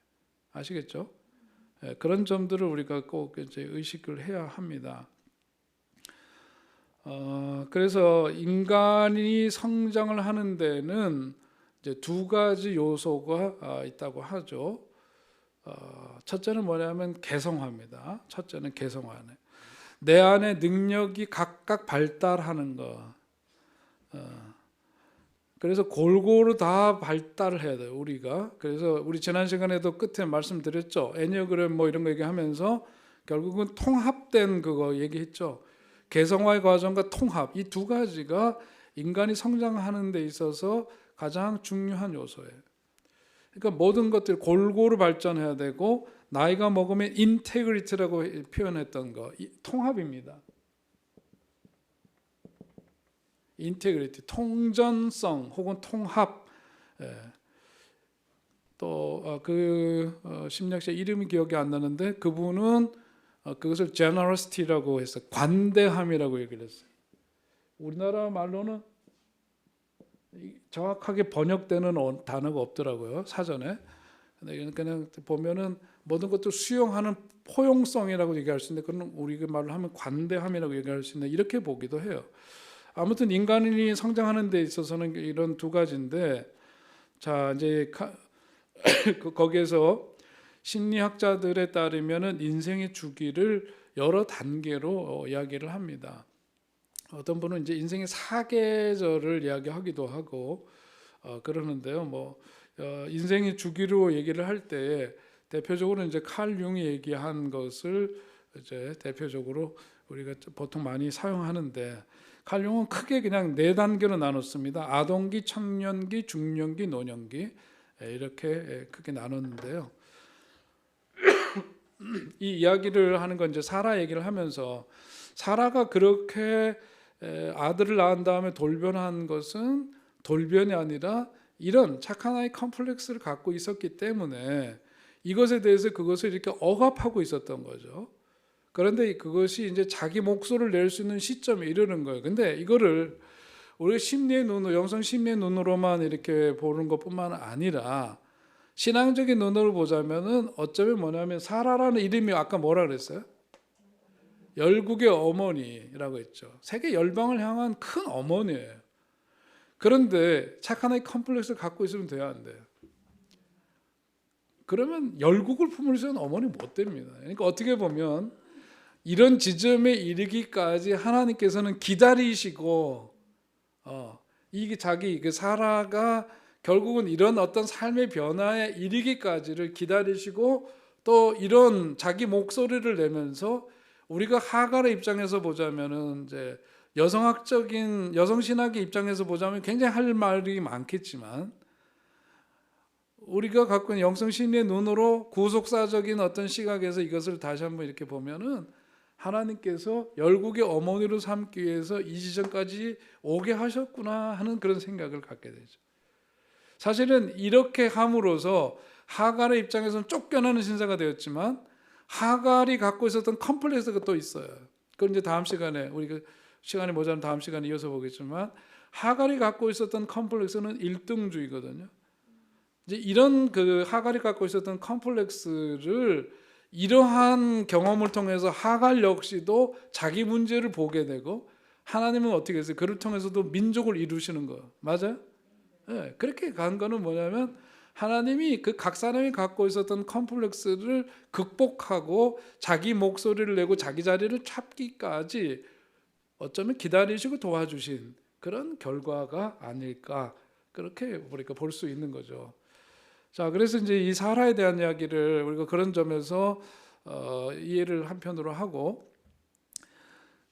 아시겠죠? 그런 점들을 우리가 꼭 이제 의식을 해야 합니다. 그래서 인간이 성장을 하는 데는 이제 두 가지 요소가 있다고 하죠. 첫째는 뭐냐면 개성화입니다. 첫째는 개성화네. 내 안에 능력이 각각 발달하는 거. 그래서 골고루 다 발달을 해야 돼요, 우리가. 그래서 우리 지난 시간에도 끝에 말씀드렸죠. 애니어그램 뭐 이런 거 얘기하면서 결국은 통합된 그거 얘기했죠. 개성화의 과정과 통합, 이 두 가지가 인간이 성장하는 데 있어서 가장 중요한 요소예요. 그러니까 모든 것들 골고루 발전해야 되고, 나이가 먹으면 인테그리티라고 표현했던 거, 통합입니다. 인테그리티, 통전성 혹은 통합. 또 심리학자 이름이 기억이 안 나는데 그분은 그것을 generosity라고 해서 관대함이라고 얘기를 했어요. 우리나라 말로는 정확하게 번역되는 단어가 없더라고요, 사전에. 그냥 보면은 모든 것들 수용하는 포용성이라고 얘기할 수 있는데, 그건 우리 말로 하면 관대함이라고 얘기할 수 있는데, 이렇게 보기도 해요. 아무튼 인간이 성장하는 데 있어서는 이런 두 가지인데, 자 이제 거기에서 심리학자들에 따르면은 인생의 주기를 여러 단계로 이야기를 합니다. 어떤 분은 이제 인생의 사계절을 이야기하기도 하고 그러는데요. 인생의 주기로 얘기를 할 때 대표적으로 이제 칼 융이 얘기한 것을 이제 대표적으로 우리가 보통 많이 사용하는데, 칼 융은 크게 그냥 4단계로 나눴습니다. 아동기, 청년기, 중년기, 노년기, 이렇게 크게 나눴는데요. 이 이야기를 하는 건 이제 사라 얘기를 하면서, 사라가 그렇게 아들을 낳은 다음에 돌변한 것은 돌변이 아니라 이런 착한 아이 컴플렉스를 갖고 있었기 때문에 이것에 대해서 그것을 이렇게 억압하고 있었던 거죠. 그런데 그것이 이제 자기 목소리를 낼 수 있는 시점에 이르는 거예요. 근데 이거를 우리 심리의 눈으로, 영성 심리의 눈으로만 이렇게 보는 것뿐만 아니라 신앙적인 눈으로 보자면은 어쩌면 뭐냐면, 사라라는 이름이 아까 뭐라 그랬어요? 열국의 어머니라고 했죠. 세계 열방을 향한 큰 어머니예요. 그런데 착한 아이 컴플렉스를 갖고 있으면 돼야 안 돼요. 그러면 열국을 품을 수 있는 어머니 못 됩니다. 그러니까 어떻게 보면 이런 지점에 이르기까지 하나님께서는 기다리시고, 이게 사라가 결국은 이런 어떤 삶의 변화에 이르기까지를 기다리시고 또 이런 자기 목소리를 내면서 우리가 하갈의 입장에서 보자면은 이제 여성학적인 여성신학의 입장에서 보자면 굉장히 할 말이 많겠지만 우리가 갖고 있는 영성신의 눈으로 구속사적인 어떤 시각에서 이것을 다시 한번 이렇게 보면은 하나님께서 열국의 어머니로 삼기 위해서 이 지점까지 오게 하셨구나 하는 그런 생각을 갖게 되죠. 사실은 이렇게 함으로써 하갈의 입장에서는 쫓겨나는 신사가 되었지만 하갈이 갖고 있었던 컴플렉스가 또 있어요. 그건 이제 다음 시간에 우리가 시간이 모자란 다음 시간에 이어서 보겠지만 하갈이 갖고 있었던 컴플렉스는 일등주의거든요. 이제 이런 그 하갈이 갖고 있었던 컴플렉스를 이러한 경험을 통해서 하갈 역시도 자기 문제를 보게 되고 하나님은 어떻게 했어요? 그를 통해서도 민족을 이루시는 거 맞아요? 네, 그렇게 간 거는 뭐냐면 하나님이 그 각 사람이 갖고 있었던 컴플렉스를 극복하고 자기 목소리를 내고 자기 자리를 찾기까지 어쩌면 기다리시고 도와주신 그런 결과가 아닐까 그렇게 우리가 볼 수 있는 거죠. 자, 그래서 이제 이 사라에 대한 이야기를 우리가 그런 점에서 이해를 한편으로 하고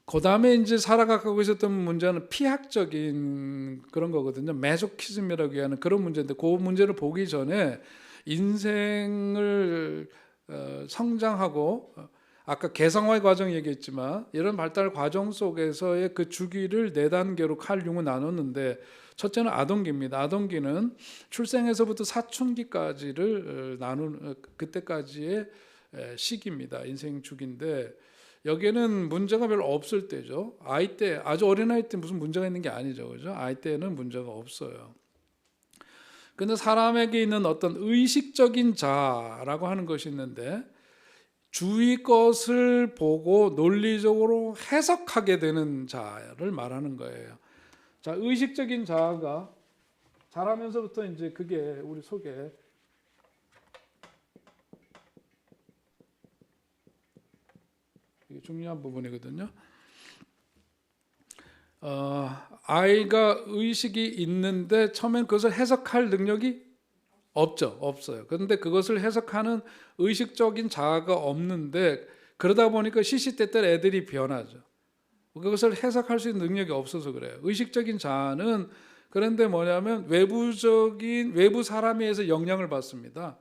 그 다음에 이제 사라가 갖고 있었던 문제는 피학적인 그런 거거든요. 메소키즘이라고 하는 그런 문제인데 그 문제를 보기 전에 인생을 성장하고 아까 개성화의 과정 얘기했지만 이런 발달 과정 속에서의 그 주기를 4단계로 칼 융은 나눴는데 첫째는 아동기입니다. 아동기는 출생에서부터 사춘기까지를 나눈 그때까지의 시기입니다. 인생 주기인데 여기에는 문제가 별로 없을 때죠. 아이 때 아주 어린 아이 때 무슨 문제가 있는 게 아니죠, 그죠? 아이 때는 문제가 없어요. 근데 사람에게 있는 어떤 의식적인 자라고 하는 것이 있는데 주위 것을 보고 논리적으로 해석하게 되는 자를 말하는 거예요. 자, 의식적인 자아가 자라면서부터 이제 그게 우리 속에 이게 중요한 부분이거든요. 아이가 의식이 있는데 처음엔 그것을 해석할 능력이 없어요. 그런데 그것을 해석하는 의식적인 자아가 없는데 그러다 보니까 시시때때 애들이 변하죠. 그것을 해석할 수 있는 능력이 없어서 그래요. 의식적인 자아는 그런데 뭐냐면 외부 사람에 의해서 영향을 받습니다.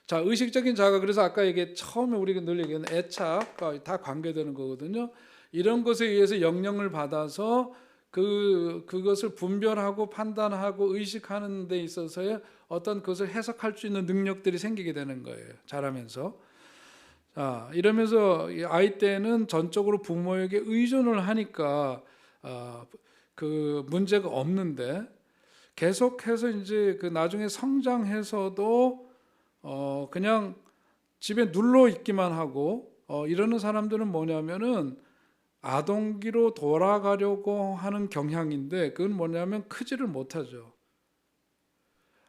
자, 의식적인 자아가 그래서 아까 처음에 우리가 늘 얘기하는 애착과 다 관계되는 거거든요. 이런 것에 의해서 영향을 받아서 그것을 분별하고 판단하고 의식하는 데 있어서의 어떤 것을 해석할 수 있는 능력들이 생기게 되는 거예요. 자라면서. 자, 이러면서 아이 때는 전적으로 부모에게 의존을 하니까 그 문제가 없는데 계속해서 이제 그 나중에 성장해서도 그냥 집에 눌러 있기만 하고 이러는 사람들은 뭐냐면은 아동기로 돌아가려고 하는 경향인데 그건 뭐냐면 크지를 못하죠.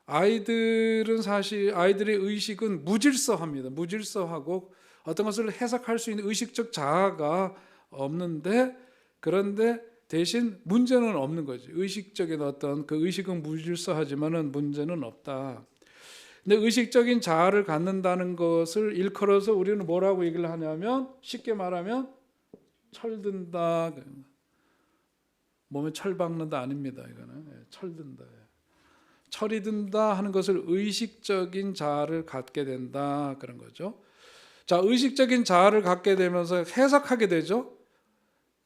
아이들은 사실 아이들의 의식은 무질서합니다. 무질서하고 어떤 것을 해석할 수 있는 의식적 자아가 없는데 그런데 대신 문제는 없는 거지. 의식적인 어떤 그 의식은 무질서하지만은 문제는 없다. 근데 의식적인 자아를 갖는다는 것을 일컬어서 우리는 뭐라고 얘기를 하냐면 쉽게 말하면 철든다. 몸에 철 박는다 아닙니다. 이거는 철든다. 철이 든다 하는 것을 의식적인 자아를 갖게 된다 그런 거죠. 자, 의식적인 자아를 갖게 되면서 해석하게 되죠.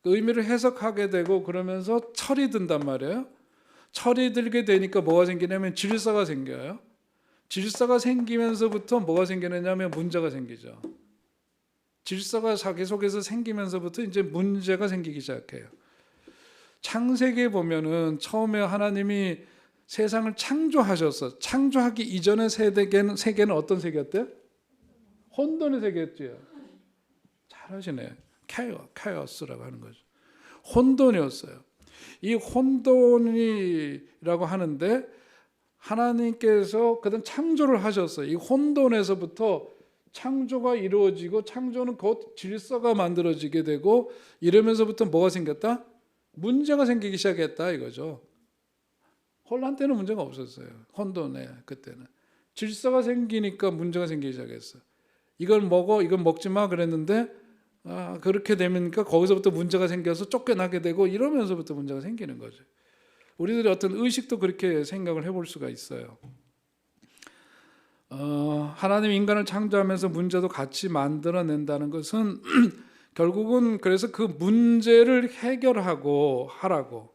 그 의미를 해석하게 되고 그러면서 철이 든단 말이에요. 철이 들게 되니까 뭐가 생기냐면 질서가 생겨요. 질서가 생기면서부터 뭐가 생기느냐면 문제가 생기죠. 질서가 자기 속에서 생기면서부터 이제 문제가 생기기 시작해요. 창세기에 보면은 처음에 하나님이 세상을 창조하셨어. 창조하기 이전의 세계는 어떤 세계였대요? 혼돈의 세계였죠. 잘하시네. 카오스라고 하는 거죠. 혼돈이었어요. 이 혼돈이라고 하는데 하나님께서 그런 창조를 하셨어요. 이 혼돈에서부터 창조가 이루어지고 창조는 곧 질서가 만들어지게 되고 이러면서부터 뭐가 생겼다? 문제가 생기기 시작했다 이거죠. 혼란 때는 문제가 없었어요. 혼돈에 그때는. 질서가 생기니까 문제가 생기기 시작했어. 이걸 먹어, 이건 먹지 마 그랬는데 그렇게 되니까 거기서부터 문제가 생겨서 쫓겨나게 되고 이러면서부터 문제가 생기는 거죠. 우리들의 어떤 의식도 그렇게 생각을 해볼 수가 있어요. 하나님 인간을 창조하면서 문제도 같이 만들어낸다는 것은 결국은 그래서 그 문제를 해결하고 하라고.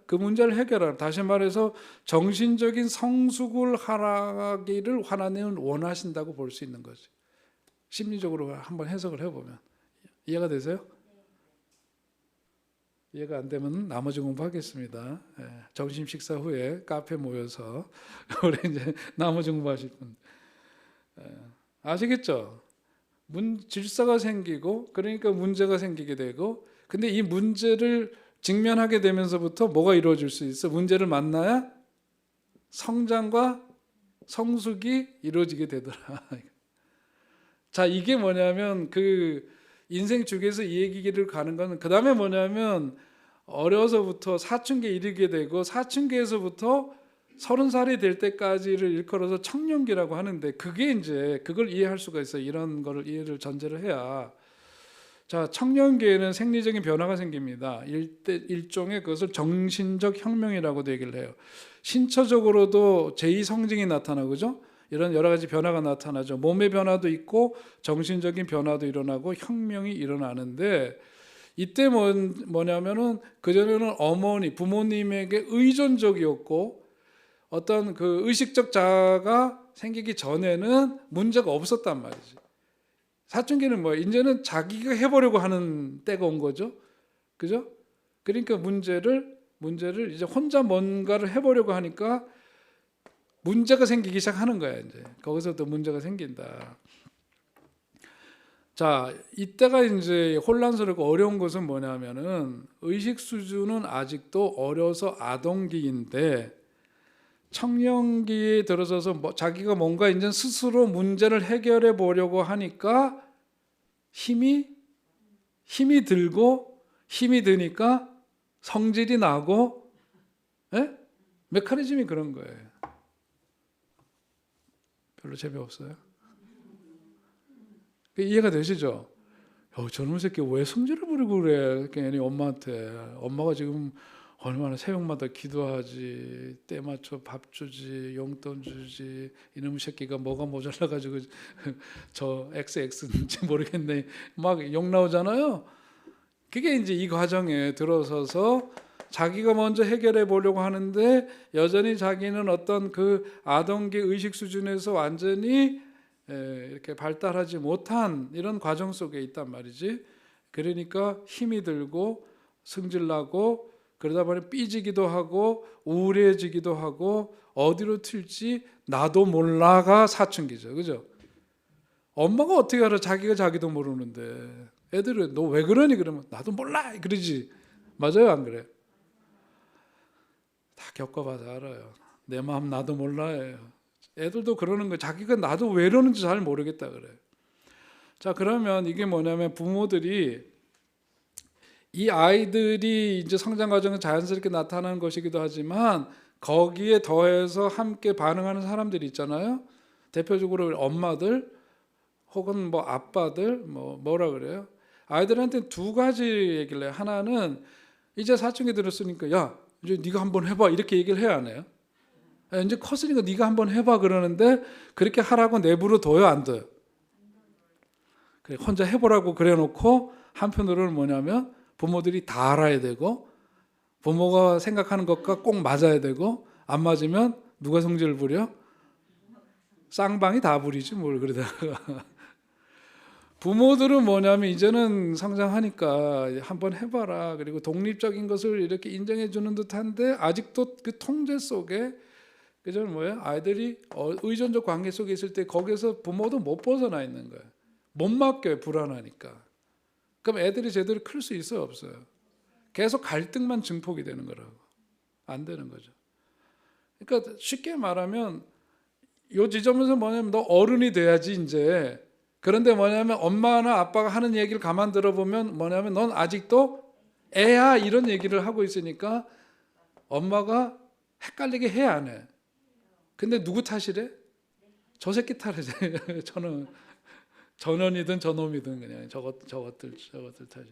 그 문제를 해결하라. 다시 말해서 정신적인 성숙을 하기를 하나님은 원하신다고 볼 수 있는 거지. 심리적으로 한번 해석을 해보면 이해가 되세요? 이해가 안 되면 나머지 공부하겠습니다. 점심 식사 후에 카페 모여서 우리 이제 나머지 공부하실 분 아시겠죠? 질서가 생기고 그러니까 문제가 생기게 되고 근데 이 문제를 직면하게 되면서부터 뭐가 이루어질 수 있어? 문제를 만나야 성장과 성숙이 이루어지게 되더라. 자, 이게 뭐냐면 그 인생 주기에서 이 얘기를 가는 거는 그 다음에 뭐냐면 어려서부터 사춘기에 이르게 되고 사춘기에서부터 30살이 될 때까지를 일컬어서 청년기라고 하는데 그게 이제 그걸 이해할 수가 있어요. 이런 거를 이해를 전제를 해야. 자, 청년기에는 생리적인 변화가 생깁니다. 일종의 그것을 정신적 혁명이라고도 얘기를 해요. 신체적으로도 제2성징이 나타나고 그죠? 이런 여러 가지 변화가 나타나죠. 몸의 변화도 있고 정신적인 변화도 일어나고 혁명이 일어나는데 이때 뭐냐면은 그전에는 어머니, 부모님에게 의존적이었고 어떤 그 의식적 자아가 생기기 전에는 문제가 없었단 말이지. 사춘기는 뭐야? 이제는 자기가 해보려고 하는 때가 온 거죠. 그죠? 그러니까 문제를 이제 혼자 뭔가를 해보려고 하니까 문제가 생기기 시작하는 거야. 이제 거기서부터 문제가 생긴다. 자, 이때가 이제 혼란스럽고 어려운 것은 뭐냐면은 의식 수준은 아직도 어려서 아동기인데 청년기에 들어서서 자기가 뭔가 이제 스스로 문제를 해결해 보려고 하니까 힘이 들고 힘이 드니까 성질이 나고 메커니즘이 그런 거예요. 별로 재미없어요. 이해가 되시죠? 저놈 새끼 왜 성질을 부리고 그래? 괜히 엄마한테. 엄마가 지금 얼마나 새벽마다 기도하지, 때 맞춰 밥 주지, 용돈 주지. 이놈의 새끼가 뭐가 모자라가지고 저 XX인지 모르겠네. 막 욕 나오잖아요. 그게 이제 이 과정에 들어서서 자기가 먼저 해결해 보려고 하는데 여전히 자기는 어떤 그 아동기 의식 수준에서 완전히 이렇게 발달하지 못한 이런 과정 속에 있단 말이지. 그러니까 힘이 들고 승질나고 그러다 보니 삐지기도 하고 우울해지기도 하고 어디로 튈지 나도 몰라가 사춘기죠. 그죠? 엄마가 어떻게 알아? 자기가 자기도 모르는데. 애들은 너 왜 그러니? 그러면 나도 몰라 그러지. 맞아요, 안 그래? 다 겪어봐서 알아요. 내 마음 나도 몰라요. 애들도 그러는 거예요. 자기가 나도 왜 이러는지 잘 모르겠다 그래. 자, 그러면 이게 뭐냐면 부모들이 이 아이들이 이제 성장 과정은 자연스럽게 나타나는 것이기도 하지만 거기에 더해서 함께 반응하는 사람들이 있잖아요. 대표적으로 엄마들 혹은 뭐 아빠들 뭐라 그래요? 아이들한테 두 가지 얘기를 해요. 하나는 이제 사춘기 들었으니까 야 이제 네가 한번 해봐 이렇게 얘기를 해야 하네요. 이제 컸으니까 네가 한번 해봐 그러는데 그렇게 하라고 내부로 둬요, 안 둬요? 그래, 혼자 해보라고 그래놓고 한편으로는 뭐냐면 부모들이 다 알아야 되고 부모가 생각하는 것과 꼭 맞아야 되고 안 맞으면 누가 성질을 부려? 쌍방이 다 부리지 뭘 그러다가. 부모들은 뭐냐면 이제는 성장하니까 한번 해봐라. 그리고 독립적인 것을 이렇게 인정해 주는 듯한데 아직도 그 통제 속에 그저 뭐예요? 아이들이 의존적 관계 속에 있을 때 거기서 부모도 못 벗어나 있는 거예요. 못 맡겨요, 불안하니까. 그럼 애들이 제대로 클 수 있어요, 없어요? 계속 갈등만 증폭이 되는 거라고. 안 되는 거죠. 그러니까 쉽게 말하면 요 지점에서 뭐냐면 너 어른이 돼야지 이제. 그런데 뭐냐면 엄마나 아빠가 하는 얘기를 가만 들어보면 뭐냐면 넌 아직도 애야 이런 얘기를 하고 있으니까 엄마가 헷갈리게 해, 안 해? 근데 누구 탓이래? 저 새끼 탓이래. 저는 전원이든 저놈이든 그냥 저것들 탓이.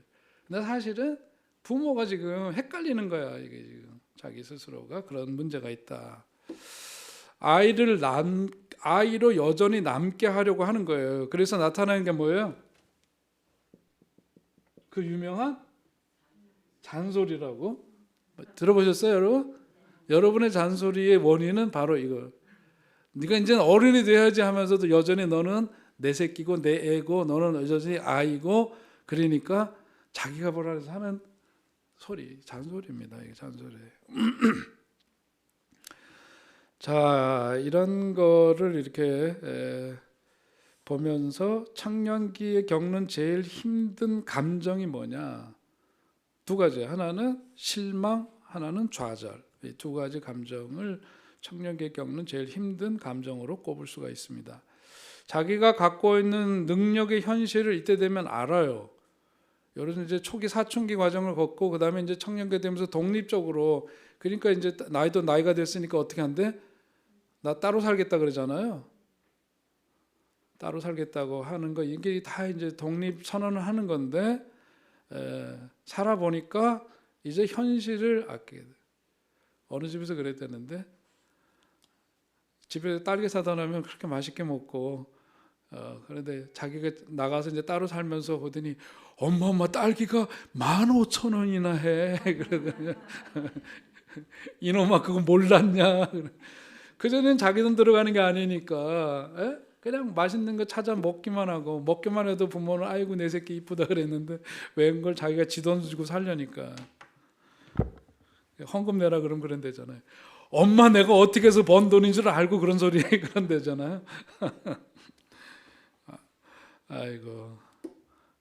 근데 사실은 부모가 지금 헷갈리는 거야. 이게 지금 자기 스스로가 그런 문제가 있다. 아이로 여전히 남게 하려고 하는 거예요. 그래서 나타나는 게 뭐예요? 그 유명한 잔소리라고. 들어보셨어요, 여러분? 여러분의 잔소리의 원인은 바로 이거. 네가 이제 어른이 돼야지 하면서도 여전히 너는 내 새끼고 내 애고 너는 여전히 아이고, 그러니까 자기가 뭐라 해서 하는 소리, 잔소리입니다. 이게 잔소리. 자, 이런 거를 이렇게 보면서 청년기에 겪는 제일 힘든 감정이 뭐냐? 두 가지. 하나는 실망, 하나는 좌절. 이 두 가지 감정을 청년기에 겪는 제일 힘든 감정으로 꼽을 수가 있습니다. 자기가 갖고 있는 능력의 현실을 이때 되면 알아요. 여러분 이제 초기 사춘기 과정을 겪고 그 다음에 이제 청년기 되면서 독립적으로, 그러니까 이제 나이가 됐으니까 어떻게 한대? 나 따로 살겠다 그러잖아요. 따로 살겠다고 하는 거, 이게 다 이제 독립 선언을 하는 건데, 살아보니까 이제 현실을 아끼게 돼. 어느 집에서 그랬다는데, 집에 딸기 사다 놓으면 그렇게 맛있게 먹고, 그런데 자기가 나가서 이제 따로 살면서 보더니 엄마 딸기가 15,000원이나 해. 그러더니 이놈아 그거 몰랐냐. 그전엔 자기 돈 들어가는 게 아니니까 그냥 맛있는 거 찾아 먹기만 하고, 먹기만 해도 부모는 아이고 내 새끼 이쁘다 그랬는데 웬걸 자기가 지 돈 주고 살려니까 헌금 내라 그러면 그런 데잖아요. 엄마 내가 어떻게 해서 번 돈인 줄 알고 그런 소리 그런 데잖아요. 아이고,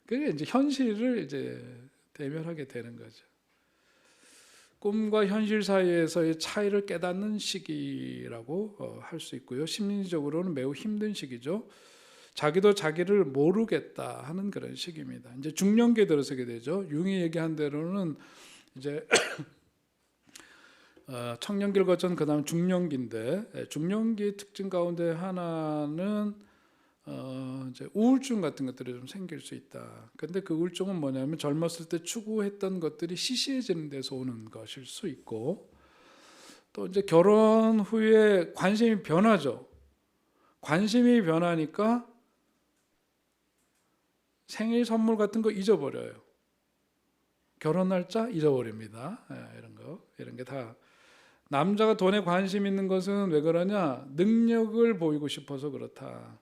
그게 이제 현실을 이제 대면하게 되는 거죠. 꿈과 현실 사이에서의 차이를 깨닫는 시기라고 할 수 있고요. 심리적으로는 매우 힘든 시기죠. 자기도 자기를 모르겠다 하는 그런 시기입니다. 이제 중년기에 들어서게 되죠. 융이 얘기한 대로는 이제 청년기를 거친 그 다음 중년기인데, 중년기의 특징 가운데 하나는 이제 우울증 같은 것들이 좀 생길 수 있다. 근데 그 우울증은 뭐냐면 젊었을 때 추구했던 것들이 시시해지는 데서 오는 것일 수 있고, 또 이제 결혼 후에 관심이 변하죠. 관심이 변하니까 생일 선물 같은 거 잊어버려요. 결혼 날짜 잊어버립니다. 이런 게 다. 남자가 돈에 관심 있는 것은 왜 그러냐? 능력을 보이고 싶어서 그렇다.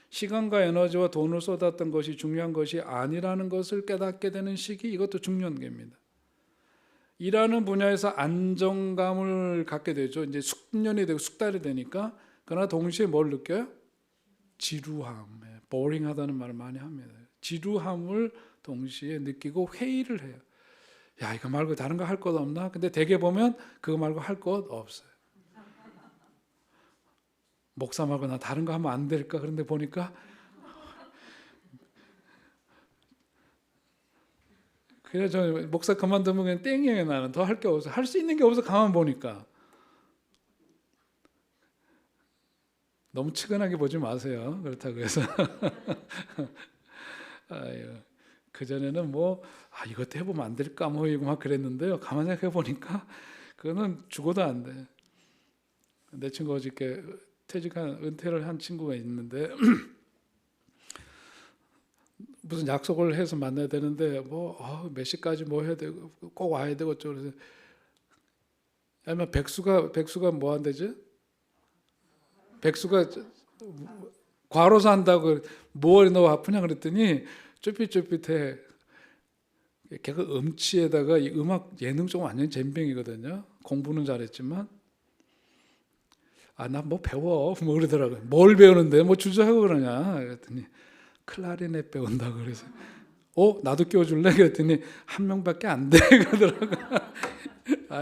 시간과 에너지와 돈을 쏟았던 것이 중요한 것이 아니라는 것을 깨닫게 되는 시기, 이것도 중년기입니다. 일하는 분야에서 안정감을 갖게 되죠. 이제 숙년이 되고 숙달이 되니까. 그러나 동시에 뭘 느껴요? 지루함, 보링하다는 말을 많이 합니다. 지루함을 동시에 느끼고 회의를 해요. 야, 이거 말고 다른 거 할 것 없나? 근데 대개 보면 그거 말고 할 것 없어요. 목사 말고 나 다른 거 하면 안 될까? 그런데 보니까 그래서 저 목사 그만두면 그냥 땡이에요. 나는 더 할 게 없어. 할 수 있는 게 없어. 가만 보니까. 너무 측은하게 보지 마세요. 그렇다고 해서 그전에는 이것도 해보면 안 될까 이거 막 그랬는데요. 가만히 생각해 보니까 그거는 죽어도 안 돼. 내 친구 어저께 은퇴를 한 친구가 있는데 무슨 약속을 해서 만나야 되는데 몇 시까지 해야 되고 꼭 와야 되고 그래서 아니면 백수가 뭐 한대지? 백수가 과로사 한다고 뭐 너 아프냐 그랬더니 쭈삣쭈삣해. 걔가 음치에다가 이 음악 예능 좀 완전 젬병이거든요. 공부는 잘했지만 나 배워 그러더라고요. 뭘 배우는데 주저하고 그러냐 그랬더니 클라리넷 배운다고 그래서 나도 끼워줄래 그랬더니 한 명밖에 안 돼 그러더라고요.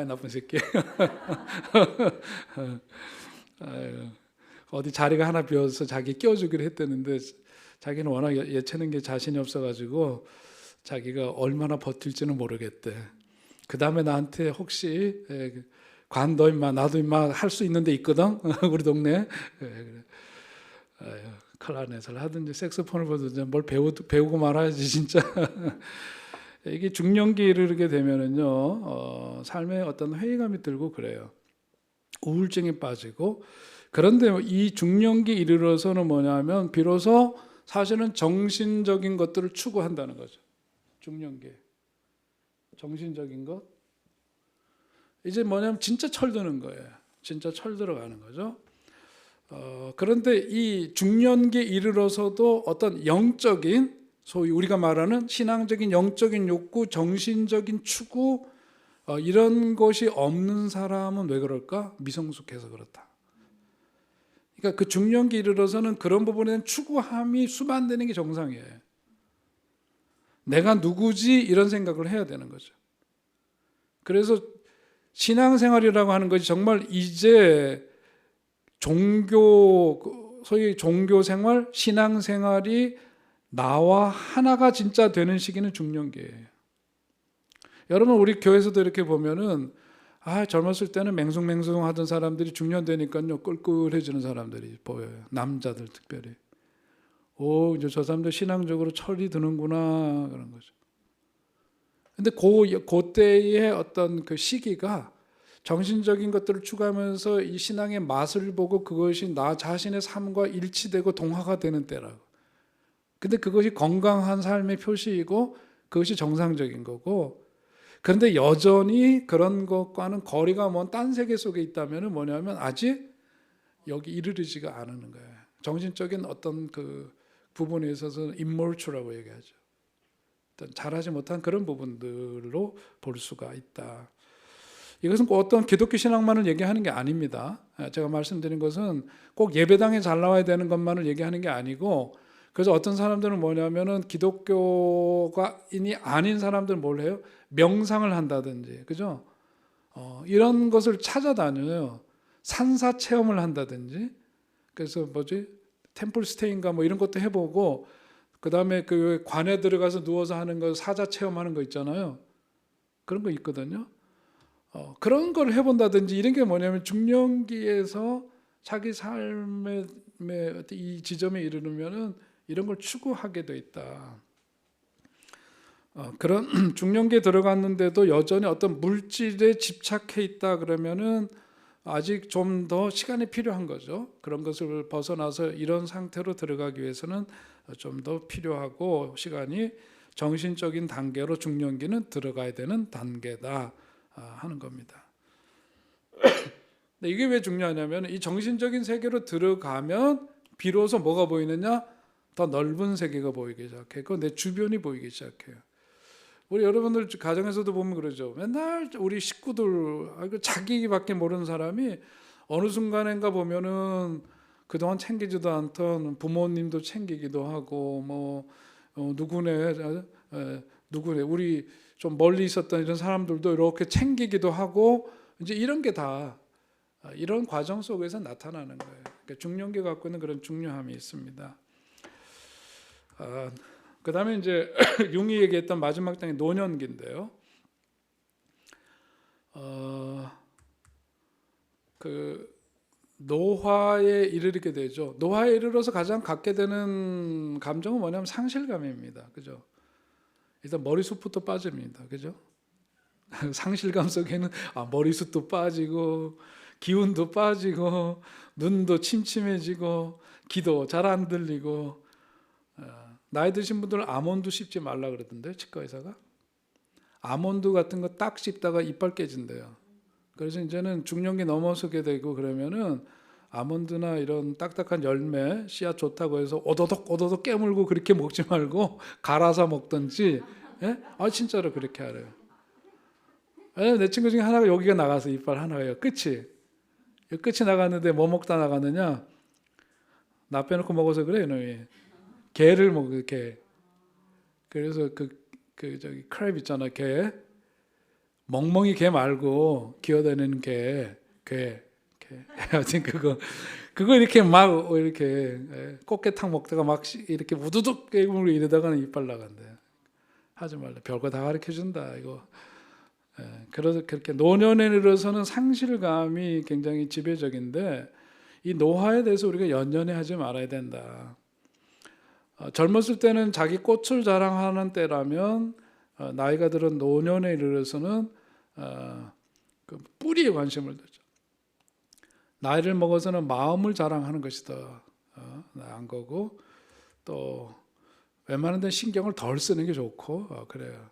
나쁜 새끼. 어디 자리가 하나 비어서 자기 끼워주기로 했다는데 자기는 워낙 예체능에 자신이 없어가지고 자기가 얼마나 버틸지는 모르겠대. 그 다음에 나한테 혹시 관 너 임마 나도 임마 할 수 있는 데 있거든 우리 동네. 그래. 아유, 클라리넷을 하든지 색소폰을 보든지 뭘 배우고 말아야지 진짜. 이게 중년기에 이르게 되면은요, 삶에 어떤 회의감이 들고 그래요. 우울증에 빠지고. 그런데 이 중년기에 이르러서는 뭐냐면 비로소 사실은 정신적인 것들을 추구한다는 거죠. 중년기에 정신적인 것. 이제 뭐냐면 진짜 철드는 거예요. 진짜 철들어가는 거죠. 그런데 이 중년기에 이르러서도 어떤 영적인, 소위 우리가 말하는 신앙적인 영적인 욕구, 정신적인 추구, 이런 것이 없는 사람은 왜 그럴까? 미성숙해서 그렇다. 그러니까 그 중년기에 이르러서는 그런 부분에는 추구함이 수반되는 게 정상이에요. 내가 누구지? 이런 생각을 해야 되는 거죠. 그래서 신앙생활이라고 하는 것이 정말 이제 소위 종교생활, 신앙생활이 나와 하나가 진짜 되는 시기는 중년기예요. 여러분 우리 교회에서도 이렇게 보면은 젊었을 때는 맹숭맹숭 하던 사람들이 중년 되니까요 꿀꿀해지는 사람들이 보여요. 남자들 특별히. 이제 저 사람들 신앙적으로 철이 드는구나 그런 거죠. 근데 그때의 어떤 그 시기가 정신적인 것들을 추구하면서 이 신앙의 맛을 보고 그것이 나 자신의 삶과 일치되고 동화가 되는 때라고. 근데 그것이 건강한 삶의 표시이고 그것이 정상적인 거고, 그런데 여전히 그런 것과는 거리가 먼 딴 세계 속에 있다면 뭐냐면 아직 여기 이르르지가 않은 거예요. 정신적인 어떤 그 부분에 있어서는 immatur라고 얘기하죠. 잘하지 못한 그런 부분들로 볼 수가 있다. 이것은 꼭 어떤 기독교 신앙만을 얘기하는 게 아닙니다. 제가 말씀드린 것은 꼭 예배당에 잘 나와야 되는 것만을 얘기하는 게 아니고, 그래서 어떤 사람들은 뭐냐면은 기독교가인이 아닌 사람들은 뭘 해요? 명상을 한다든지, 그죠? 이런 것을 찾아다녀요. 산사 체험을 한다든지, 그래서 템플 스테이인가 뭐 이런 것도 해보고, 그 다음에 그 관에 들어가서 누워서 하는 거 사자 체험하는 거 있잖아요. 그런 거 있거든요. 그런 걸 해본다든지 이런 게 뭐냐면 중년기에서 자기 삶의 이 지점에 이르면은 이런 걸 추구하게 돼 있다. 그런 중년기에 들어갔는데도 여전히 어떤 물질에 집착해 있다 그러면은 아직 좀 더 시간이 필요한 거죠. 그런 것을 벗어나서 이런 상태로 들어가기 위해서는 좀 더 필요하고 시간이 정신적인 단계로 중년기는 들어가야 되는 단계다 하는 겁니다. 근데 이게 왜 중요하냐면 이 정신적인 세계로 들어가면 비로소 뭐가 보이느냐? 더 넓은 세계가 보이기 시작하고 내 주변이 보이기 시작해요. 우리 여러분들 가정에서도 보면 그러죠. 맨날 우리 식구들 자기밖에 모르는 사람이 어느 순간인가 보면은 그동안 챙기지도 않던 부모님도 챙기기도 하고 누구네 우리 좀 멀리 있었던 이런 사람들도 이렇게 챙기기도 하고 이제 이런 게 다 이런 과정 속에서 나타나는 거예요. 그러니까 중년기 갖고 있는 그런 중요함이 있습니다. 그 다음에 이제 융이 얘기했던 마지막 단계 노년기인데요. 그 노화에 이르게 되죠. 노화에 이르러서 가장 갖게 되는 감정은 뭐냐면 상실감입니다. 그죠? 일단 머리숱부터 빠집니다. 그죠? 상실감 속에는 머리숱도 빠지고 기운도 빠지고 눈도 침침해지고 귀도 잘 안 들리고. 나이 드신 분들은 아몬드 씹지 말라 그러던데 치과 의사가. 아몬드 같은 거 딱 씹다가 이빨 깨진대요. 그래서 이제는 중년기 넘어서게 되고 그러면은 아몬드나 이런 딱딱한 열매 씨앗 좋다고 해서 오도독 깨물고 그렇게 먹지 말고 갈아서 먹든지. 예? 진짜로 그렇게 하래요. 내 친구 중에 하나가 여기가 나가서 이빨 하나가요. 끝이 나갔는데 뭐 먹다 나갔느냐? 나 빼놓고 먹어서 그래 이놈이. 게를 먹어요. 게. 그래서 저기 크랩 있잖아. 게. 멍멍이 게 말고 기어다니는 게. 하여튼 그거 이렇게 막 이렇게 꽃게탕 먹다가 막 이렇게 우두둑 깨물고 이러다가는 이빨 나간대. 하지 말라. 별거 다 가르쳐 준다 이거. 그렇게 노년에 이르러서는 상실감이 굉장히 지배적인데 이 노화에 대해서 우리가 연연해하지 말아야 된다. 젊었을 때는 자기 꽃을 자랑하는 때라면 나이가 들은 노년에 이르러서는 그 뿌리에 관심을 두죠. 나이를 먹어서는 마음을 자랑하는 것이 더 나은 거고 또 웬만한 데 신경을 덜 쓰는 게 좋고 그래요.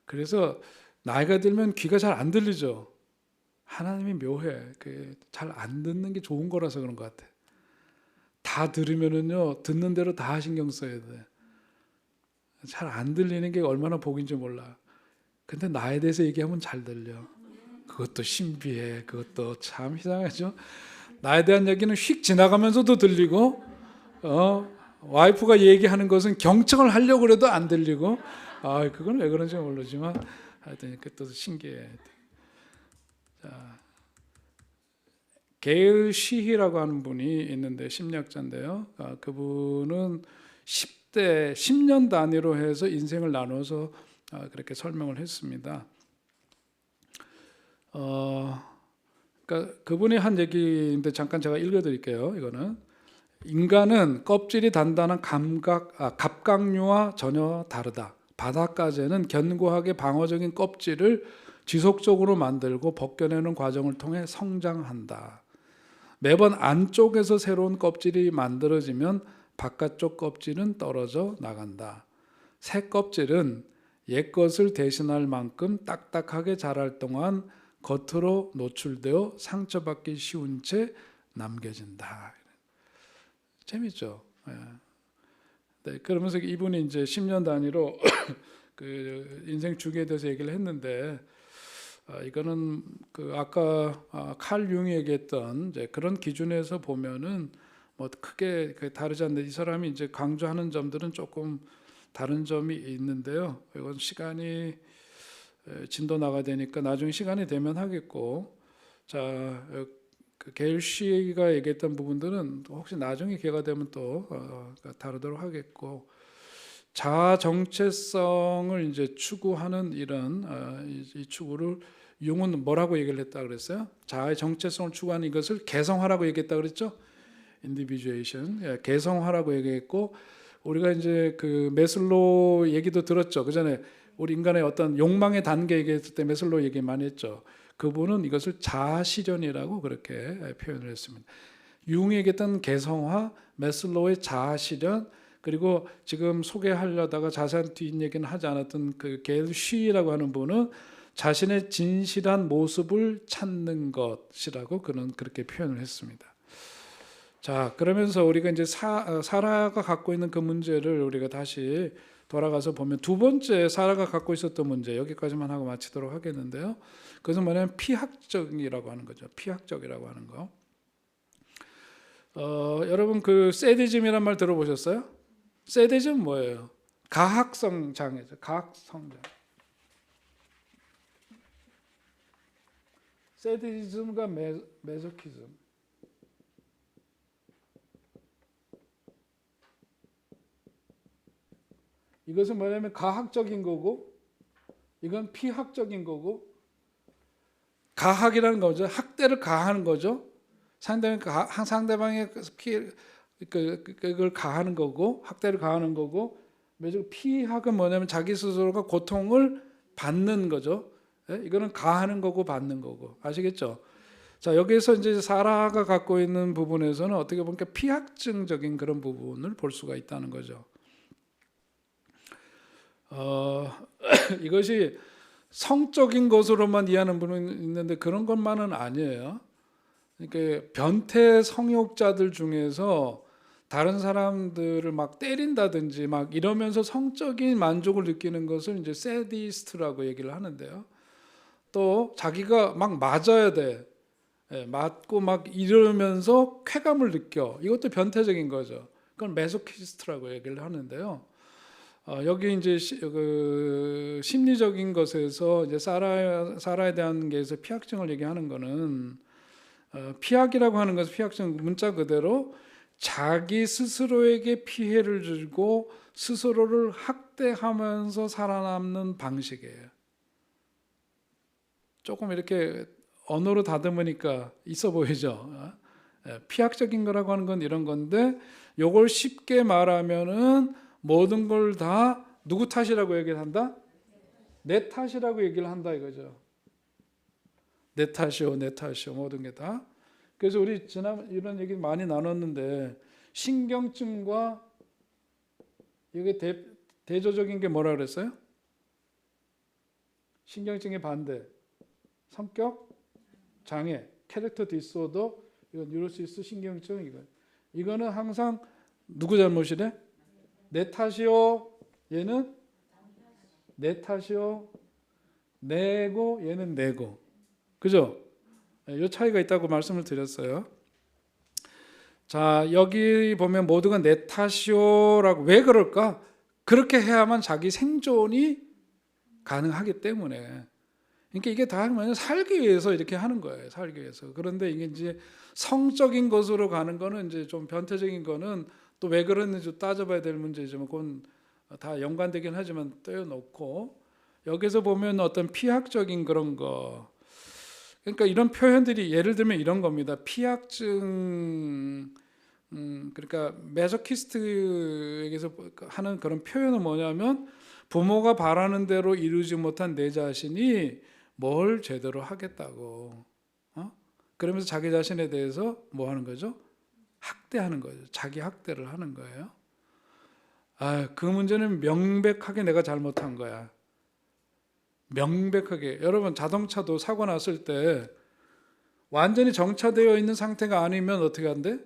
그래서 나이가 들면 귀가 잘 안 들리죠. 하나님이 묘해. 잘 안 듣는 게 좋은 거라서 그런 것 같아. 다 들으면은요 듣는 대로 다 신경 써야 돼. 잘 안 들리는 게 얼마나 복인지 몰라. 근데 나에 대해서 얘기하면 잘 들려. 그것도 신비해. 그것도 참 이상하죠. 나에 대한 얘기는 휙 지나가면서도 들리고 와이프가 얘기하는 것은 경청을 하려고 해도 안 들리고 그건 왜 그런지 모르지만 하여튼 그것도 신기해. 자, 게일 시히라고 하는 분이 있는데 심리학자인데요. 그분은 10대 10년 단위로 해서 인생을 나눠서 그렇게 설명을 했습니다. 그러니까 그분이 한 얘기인데 잠깐 제가 읽어드릴게요. 이거는 인간은 껍질이 단단한 갑각류와 전혀 다르다. 바닷가재는 견고하게 방어적인 껍질을 지속적으로 만들고 벗겨내는 과정을 통해 성장한다. 매번 안쪽에서 새로운 껍질이 만들어지면 바깥쪽 껍질은 떨어져 나간다. 새 껍질은 옛 것을 대신할 만큼 딱딱하게 자랄 동안 겉으로 노출되어 상처받기 쉬운 채 남겨진다. 재밌죠? 네, 그러면서 이분이 이제 10년 단위로 그 인생 주기에 대해서 얘기를 했는데 이거는 그 아까 칼 융이 얘기했던 이제 그런 기준에서 보면은 뭐 크게 다르지 않는데 이 사람이 이제 강조하는 점들은 조금 다른 점이 있는데요. 이건 시간이 진도 나가야 되니까 나중에 시간이 되면 하겠고, 자, 그 게일 씨가 얘기했던 부분들은 혹시 나중에 기회가 되면 또 다루도록 하겠고, 자아 정체성을 이제 추구하는 이런 이 추구를 융은 뭐라고 얘기를 했다 그랬어요? 자아의 정체성을 추구하는 이것을 개성화라고 얘기했다 그랬죠? individuation, 개성화라고 얘기했고, 우리가 이제 그 메슬로 얘기도 들었죠. 그 전에 우리 인간의 어떤 욕망의 단계 얘기했을 때 메슬로 얘기 많이 했죠. 그분은 이것을 자아 실현이라고 그렇게 표현을 했습니다. 융이 얘기했던 개성화, 메슬로의 자아 실현, 그리고 지금 소개하려다가 자세한 뒷얘기는 하지 않았던 그 게일 쉬라고 하는 분은 자신의 진실한 모습을 찾는 것이라고 그는 그렇게 표현을 했습니다. 자, 그러면서 우리가 이제 사라가 갖고 있는 그 문제를 우리가 다시 돌아가서 보면 두 번째 사라가 갖고 있었던 문제, 여기까지만 하고 마치도록 하겠는데요. 그것은 뭐냐면 피학적이라고 하는 거죠. 피학적이라고 하는 거. 여러분 그 세디즘이란 말 들어보셨어요? 세디즘 뭐예요? 가학성 장애죠. 가학성 장애. 세디즘과 메소키즘. 이것은 뭐냐면 가학적인 거고, 이건 피학적인 거고, 가학이라는 거죠. 학대를 가하는 거죠. 상대방의 그걸 가하는 거고, 학대를 가하는 거고, 피학은 뭐냐면 자기 스스로가 고통을 받는 거죠. 이거는 가하는 거고 받는 거고, 아시겠죠? 자, 여기에서 이제 사라가 갖고 있는 부분에서는 어떻게 보면 피학증적인 그런 부분을 볼 수가 있다는 거죠. 이것이 성적인 것으로만 이해하는 분은 있는데 그런 것만은 아니에요. 그러니까 변태 성욕자들 중에서 다른 사람들을 막 때린다든지 막 이러면서 성적인 만족을 느끼는 것을 이제 세디스트라고 얘기를 하는데요. 또 자기가 막 맞아야 돼. 맞고 막 이러면서 쾌감을 느껴. 이것도 변태적인 거죠. 그건 메소키스트라고 얘기를 하는데요. 여기 이제 그 심리적인 것에서 이제 사라에 대한 게에서 피학증을 얘기하는 거는 피학이라고 하는 것은 피학증 문자 그대로 자기 스스로에게 피해를 주고 스스로를 학대하면서 살아남는 방식이에요. 조금 이렇게 언어로 다듬으니까 있어 보이죠. 피약적인 거라고 하는 건 이런 건데, 요걸 쉽게 말하면은 모든 걸 다 누구 탓이라고 얘기를 한다? 내 탓이라고 얘기를 한다 이거죠. 내 탓이요, 내 탓이요, 모든 게 다. 그래서 우리 지난 이런 얘기 많이 나눴는데, 신경증과 이게 대조적인 게 뭐라 그랬어요? 신경증의 반대, 성격 장애, 캐릭터 디스오더, 이건 뉴로시스 신경증, 이거는 항상 누구 잘못이래? 내 탓이요. 얘는 내 탓이요. 내고 얘는 내고. 그죠? 이 차이가 있다고 말씀을 드렸어요. 자, 여기 보면 모두가 내 탓이요라고. 왜 그럴까? 그렇게 해야만 자기 생존이 가능하기 때문에. 그러니까 이게 다 살기 위해서 이렇게 하는 거예요. 살기 위해서. 그런데 이게 이제 성적인 것으로 가는 거는 이제 좀 변태적인 거는 또 왜 그랬는지 따져봐야 될 문제지만 그건 다 연관되긴 하지만 떼어놓고, 여기서 보면 어떤 피학적인 그런 거, 그러니까 이런 표현들이 예를 들면 이런 겁니다. 피학증, 그러니까 메소키스트에게서 하는 그런 표현은 뭐냐면, 부모가 바라는 대로 이루지 못한 내 자신이 뭘 제대로 하겠다고, 그러면서 자기 자신에 대해서 뭐 하는 거죠? 학대하는 거죠. 자기 학대를 하는 거예요. 그 문제는 명백하게 내가 잘못한 거야. 명백하게. 여러분, 자동차도 사고 났을 때 완전히 정차되어 있는 상태가 아니면 어떻게 한대?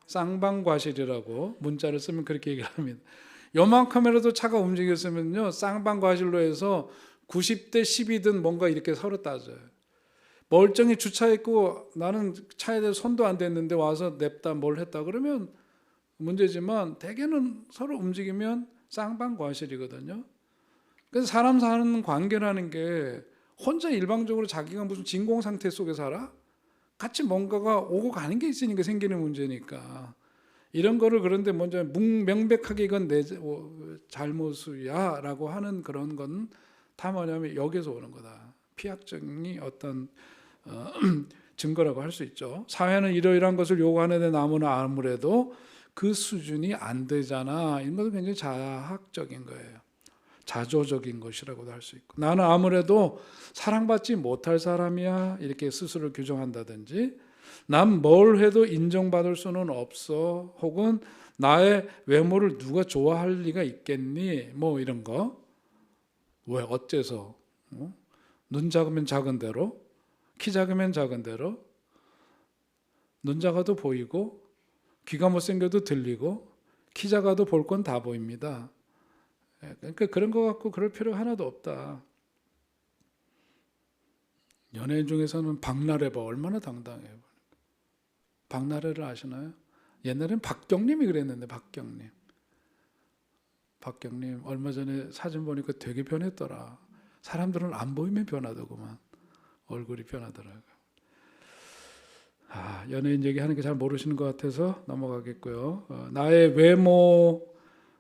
쌍방과실이라고 문자를 쓰면 그렇게 얘기를 합니다. 요만큼이라도 차가 움직였으면요, 쌍방과실로 해서 90대 10이든 뭔가 이렇게 서로 따져요. 멀쩡히 주차했고 나는 차에 대해서 손도 안 댔는데 와서 냅다 뭘 했다 그러면 문제지만, 대개는 서로 움직이면 쌍방과실이거든요. 그래서 사람 사는 관계라는 게 혼자 일방적으로 자기가 무슨 진공 상태 속에 살아? 같이 뭔가가 오고 가는 게 있으니까 생기는 문제니까. 이런 거를 그런데 먼저 명백하게 이건 내 잘못이야 라고 하는 그런 건 다 뭐냐면 여기서 오는 거다. 피약증이 어떤 증거라고 할 수 있죠. 사회는 이러이러한 것을 요구하는데 나무는 아무래도 그 수준이 안 되잖아. 이런 것도 굉장히 자학적인 거예요. 자조적인 것이라고도 할 수 있고, 나는 아무래도 사랑받지 못할 사람이야 이렇게 스스로를 규정한다든지, 난 뭘 해도 인정받을 수는 없어, 혹은 나의 외모를 누가 좋아할 리가 있겠니, 뭐 이런 거. 왜 어째서? 눈 작으면 작은 대로, 키 작으면 작은 대로, 눈 작아도 보이고 귀가 못생겨도 들리고 키 작아도 볼 건 다 보입니다. 그러니까 그런 거 갖고 그럴 필요 하나도 없다. 연예인 중에서는 박나래가 얼마나 당당해요. 박나래를 아시나요? 옛날엔 박경림이 그랬는데, 박경림 얼마 전에 사진 보니까 되게 변했더라. 사람들은 안 보이면 변하더구만. 얼굴이 변하더라고요. 연예인 얘기하는 게 잘 모르시는 것 같아서 넘어가겠고요. 나의 외모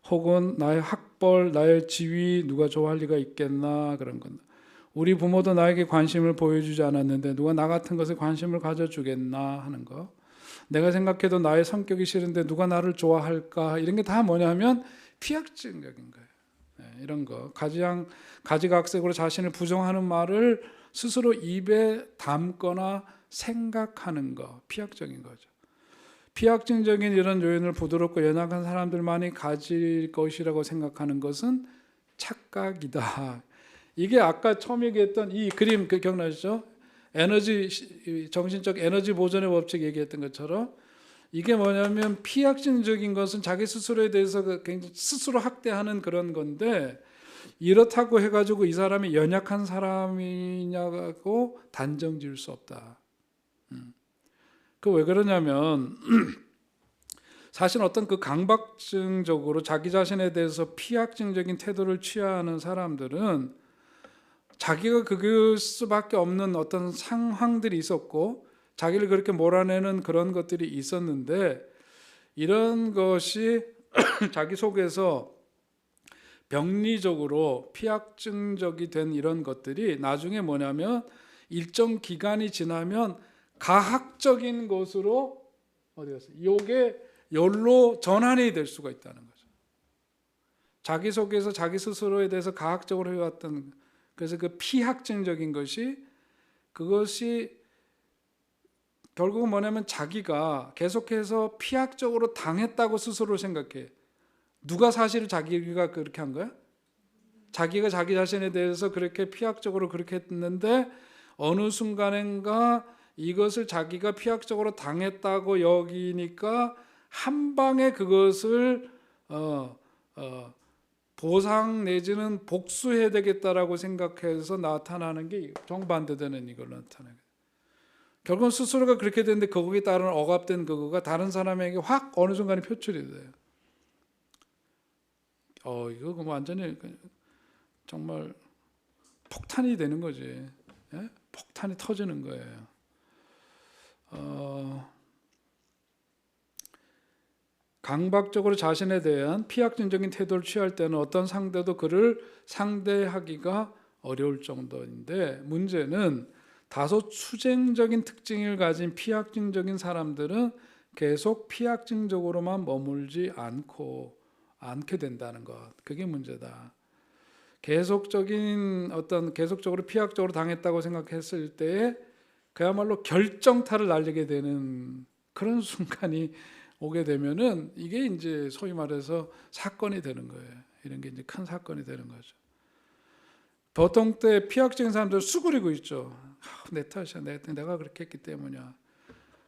혹은 나의 학벌, 나의 지위 누가 좋아할 리가 있겠나, 그런 건. 우리 부모도 나에게 관심을 보여주지 않았는데 누가 나 같은 것에 관심을 가져주겠나 하는 거. 내가 생각해도 나의 성격이 싫은데 누가 나를 좋아할까, 이런 게 다 뭐냐면 피약증적인 거예요. 이런 거. 가지각색으로 자신을 부정하는 말을 스스로 입에 담거나 생각하는 거, 피약적인 거죠. 피약증적인 이런 요인을 부드럽고 연약한 사람들만이 가질 것이라고 생각하는 것은 착각이다. 이게 아까 처음 얘기했던 이 그림 기억나시죠? 정신적 에너지 보존의 법칙 얘기했던 것처럼, 이게 뭐냐면 피약증적인 것은 자기 스스로에 대해서 굉장히 스스로 학대하는 그런 건데, 이렇다고 해가지고 이 사람이 연약한 사람이냐고 단정 지을 수 없다. 그 왜 그러냐면 사실 어떤 그 강박증적으로 자기 자신에 대해서 피약증적인 태도를 취하는 사람들은 자기가 그럴 수밖에 없는 어떤 상황들이 있었고 자기를 그렇게 몰아내는 그런 것들이 있었는데, 이런 것이 자기 속에서 병리적으로 피약증적이 된 이런 것들이 나중에 뭐냐면 일정 기간이 지나면 가학적인 것으로 어디 갔어요? 요게 열로 전환이 될 수가 있다는 거죠. 자기 속에서 자기 스스로에 대해서 가학적으로 해왔던, 그래서 그 피학증적인 것이, 그것이 결국은 뭐냐면 자기가 계속해서 피학적으로 당했다고 스스로 생각해. 누가 사실 자기가 그렇게 한 거야? 자기가 자기 자신에 대해서 그렇게 피학적으로 그렇게 했는데 어느 순간인가 이것을 자기가 피학적으로 당했다고 여기니까 한 방에 그것을 보상 내지는 복수해야 되겠다라고 생각해서 나타나는 게 정반대되는 이걸로 나타나요. 결국은 스스로가 그렇게 됐는데 거기에 따른 억압된 그거가 다른 사람에게 확 어느 순간에 표출이 돼요. 이거 완전히 정말 폭탄이 되는 거지. 예? 폭탄이 터지는 거예요. 강박적으로 자신에 대한 피학증적인 태도를 취할 때는 어떤 상대도 그를 상대하기가 어려울 정도인데, 문제는 다소 추쟁적인 특징을 가진 피학증적인 사람들은 계속 피학증적으로만 머물지 않게 된다는 것. 그게 문제다. 계속적으로 피학적으로 당했다고 생각했을 때에 그야말로 결정타를 날리게 되는 그런 순간이 오게 되면은 이게 이제 소위 말해서 사건이 되는 거예요. 이런 게 이제 큰 사건이 되는 거죠. 보통 때 피학적인 사람들 수그리고 있죠. 내 탓이야. 내가 그렇게 했기 때문이야.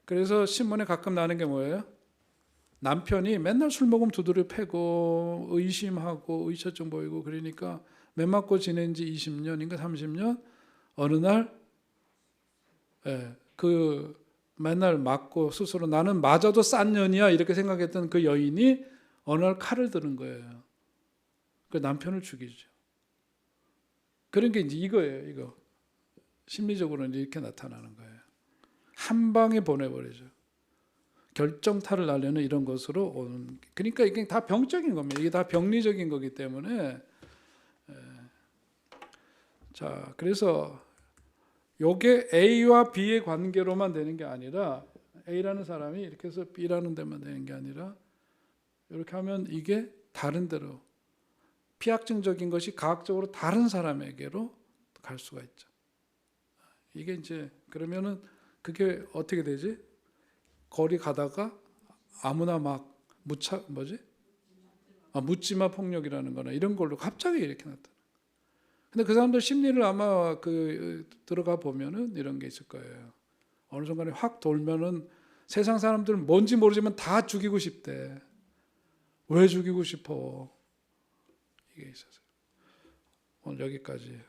그래서 신문에 가끔 나는 게 뭐예요? 남편이 맨날 술 먹으면 두드려 패고 의심하고 의처증 보이고 그러니까 매 맞고 지낸 지 20년인가 30년 어느 날 맨날 맞고 스스로 나는 맞아도 싼 년이야 이렇게 생각했던 그 여인이 어느 날 칼을 드는 거예요. 그 남편을 죽이죠. 그런 게 이제 이거예요. 이거 심리적으로는 이렇게 나타나는 거예요. 한 방에 보내버리죠. 결정타를 날려는 이런 것으로 오는. 그러니까 이게 다 병적인 겁니다. 이게 다 병리적인 거기 때문에. 자, 그래서 요게 A와 B의 관계로만 되는 게 아니라 A라는 사람이 이렇게 해서 B라는 데만 되는 게 아니라 이렇게 하면 이게 다른 데로 피학증적인 것이 가학적으로 다른 사람에게로 갈 수가 있죠. 이게 이제 그러면은 그게 어떻게 되지? 거리 가다가 아무나 막 묻지마 폭력이라는 거나 이런 걸로 갑자기 이렇게 나타나. 근데 그 사람들 심리를 아마 들어가 보면은 이런 게 있을 거예요. 어느 순간에 확 돌면은 세상 사람들은 뭔지 모르지만 다 죽이고 싶대. 왜 죽이고 싶어? 이게 있어서 오늘 여기까지.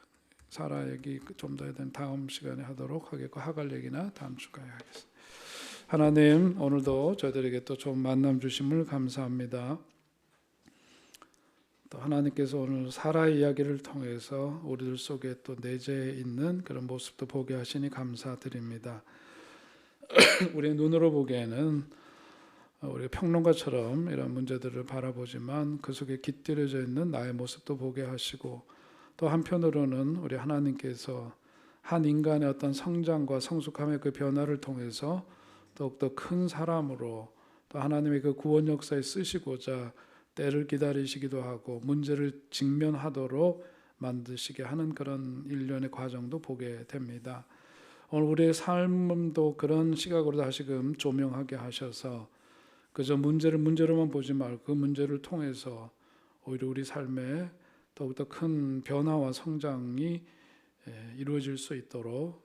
사라 얘기 좀 더 다음 시간에 하도록 하겠고 하갈 얘기나 다음 주까지 하겠습니다. 하나님, 오늘도 저희들에게 또 좋은 만남 주심을 감사합니다. 또 하나님께서 오늘 사라의 이야기를 통해서 우리들 속에 또 내재해 있는 그런 모습도 보게 하시니 감사드립니다. 우리의 눈으로 보기에는 우리 평론가처럼 이런 문제들을 바라보지만 그 속에 깃들여져 있는 나의 모습도 보게 하시고, 또 한편으로는 우리 하나님께서 한 인간의 어떤 성장과 성숙함의 그 변화를 통해서 더욱더 큰 사람으로 또 하나님의 그 구원 역사에 쓰시고자 때를 기다리시기도 하고 문제를 직면하도록 만드시게 하는 그런 일련의 과정도 보게 됩니다. 오늘 우리의 삶도 그런 시각으로 다시금 조명하게 하셔서 그저 문제를 문제로만 보지 말고 그 문제를 통해서 오히려 우리 삶에 더욱더 큰 변화와 성장이 이루어질 수 있도록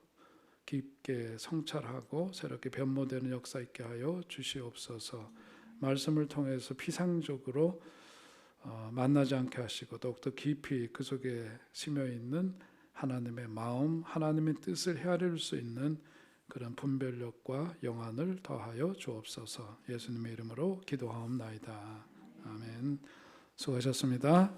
깊게 성찰하고 새롭게 변모되는 역사 있게 하여 주시옵소서. 말씀을 통해서 피상적으로 만나지 않게 하시고 더욱더 깊이 그 속에 스며 있는 하나님의 마음, 하나님의 뜻을 헤아릴 수 있는 그런 분별력과 영안을 더하여 주옵소서. 예수님의 이름으로 기도하옵나이다. 아멘. 수고하셨습니다.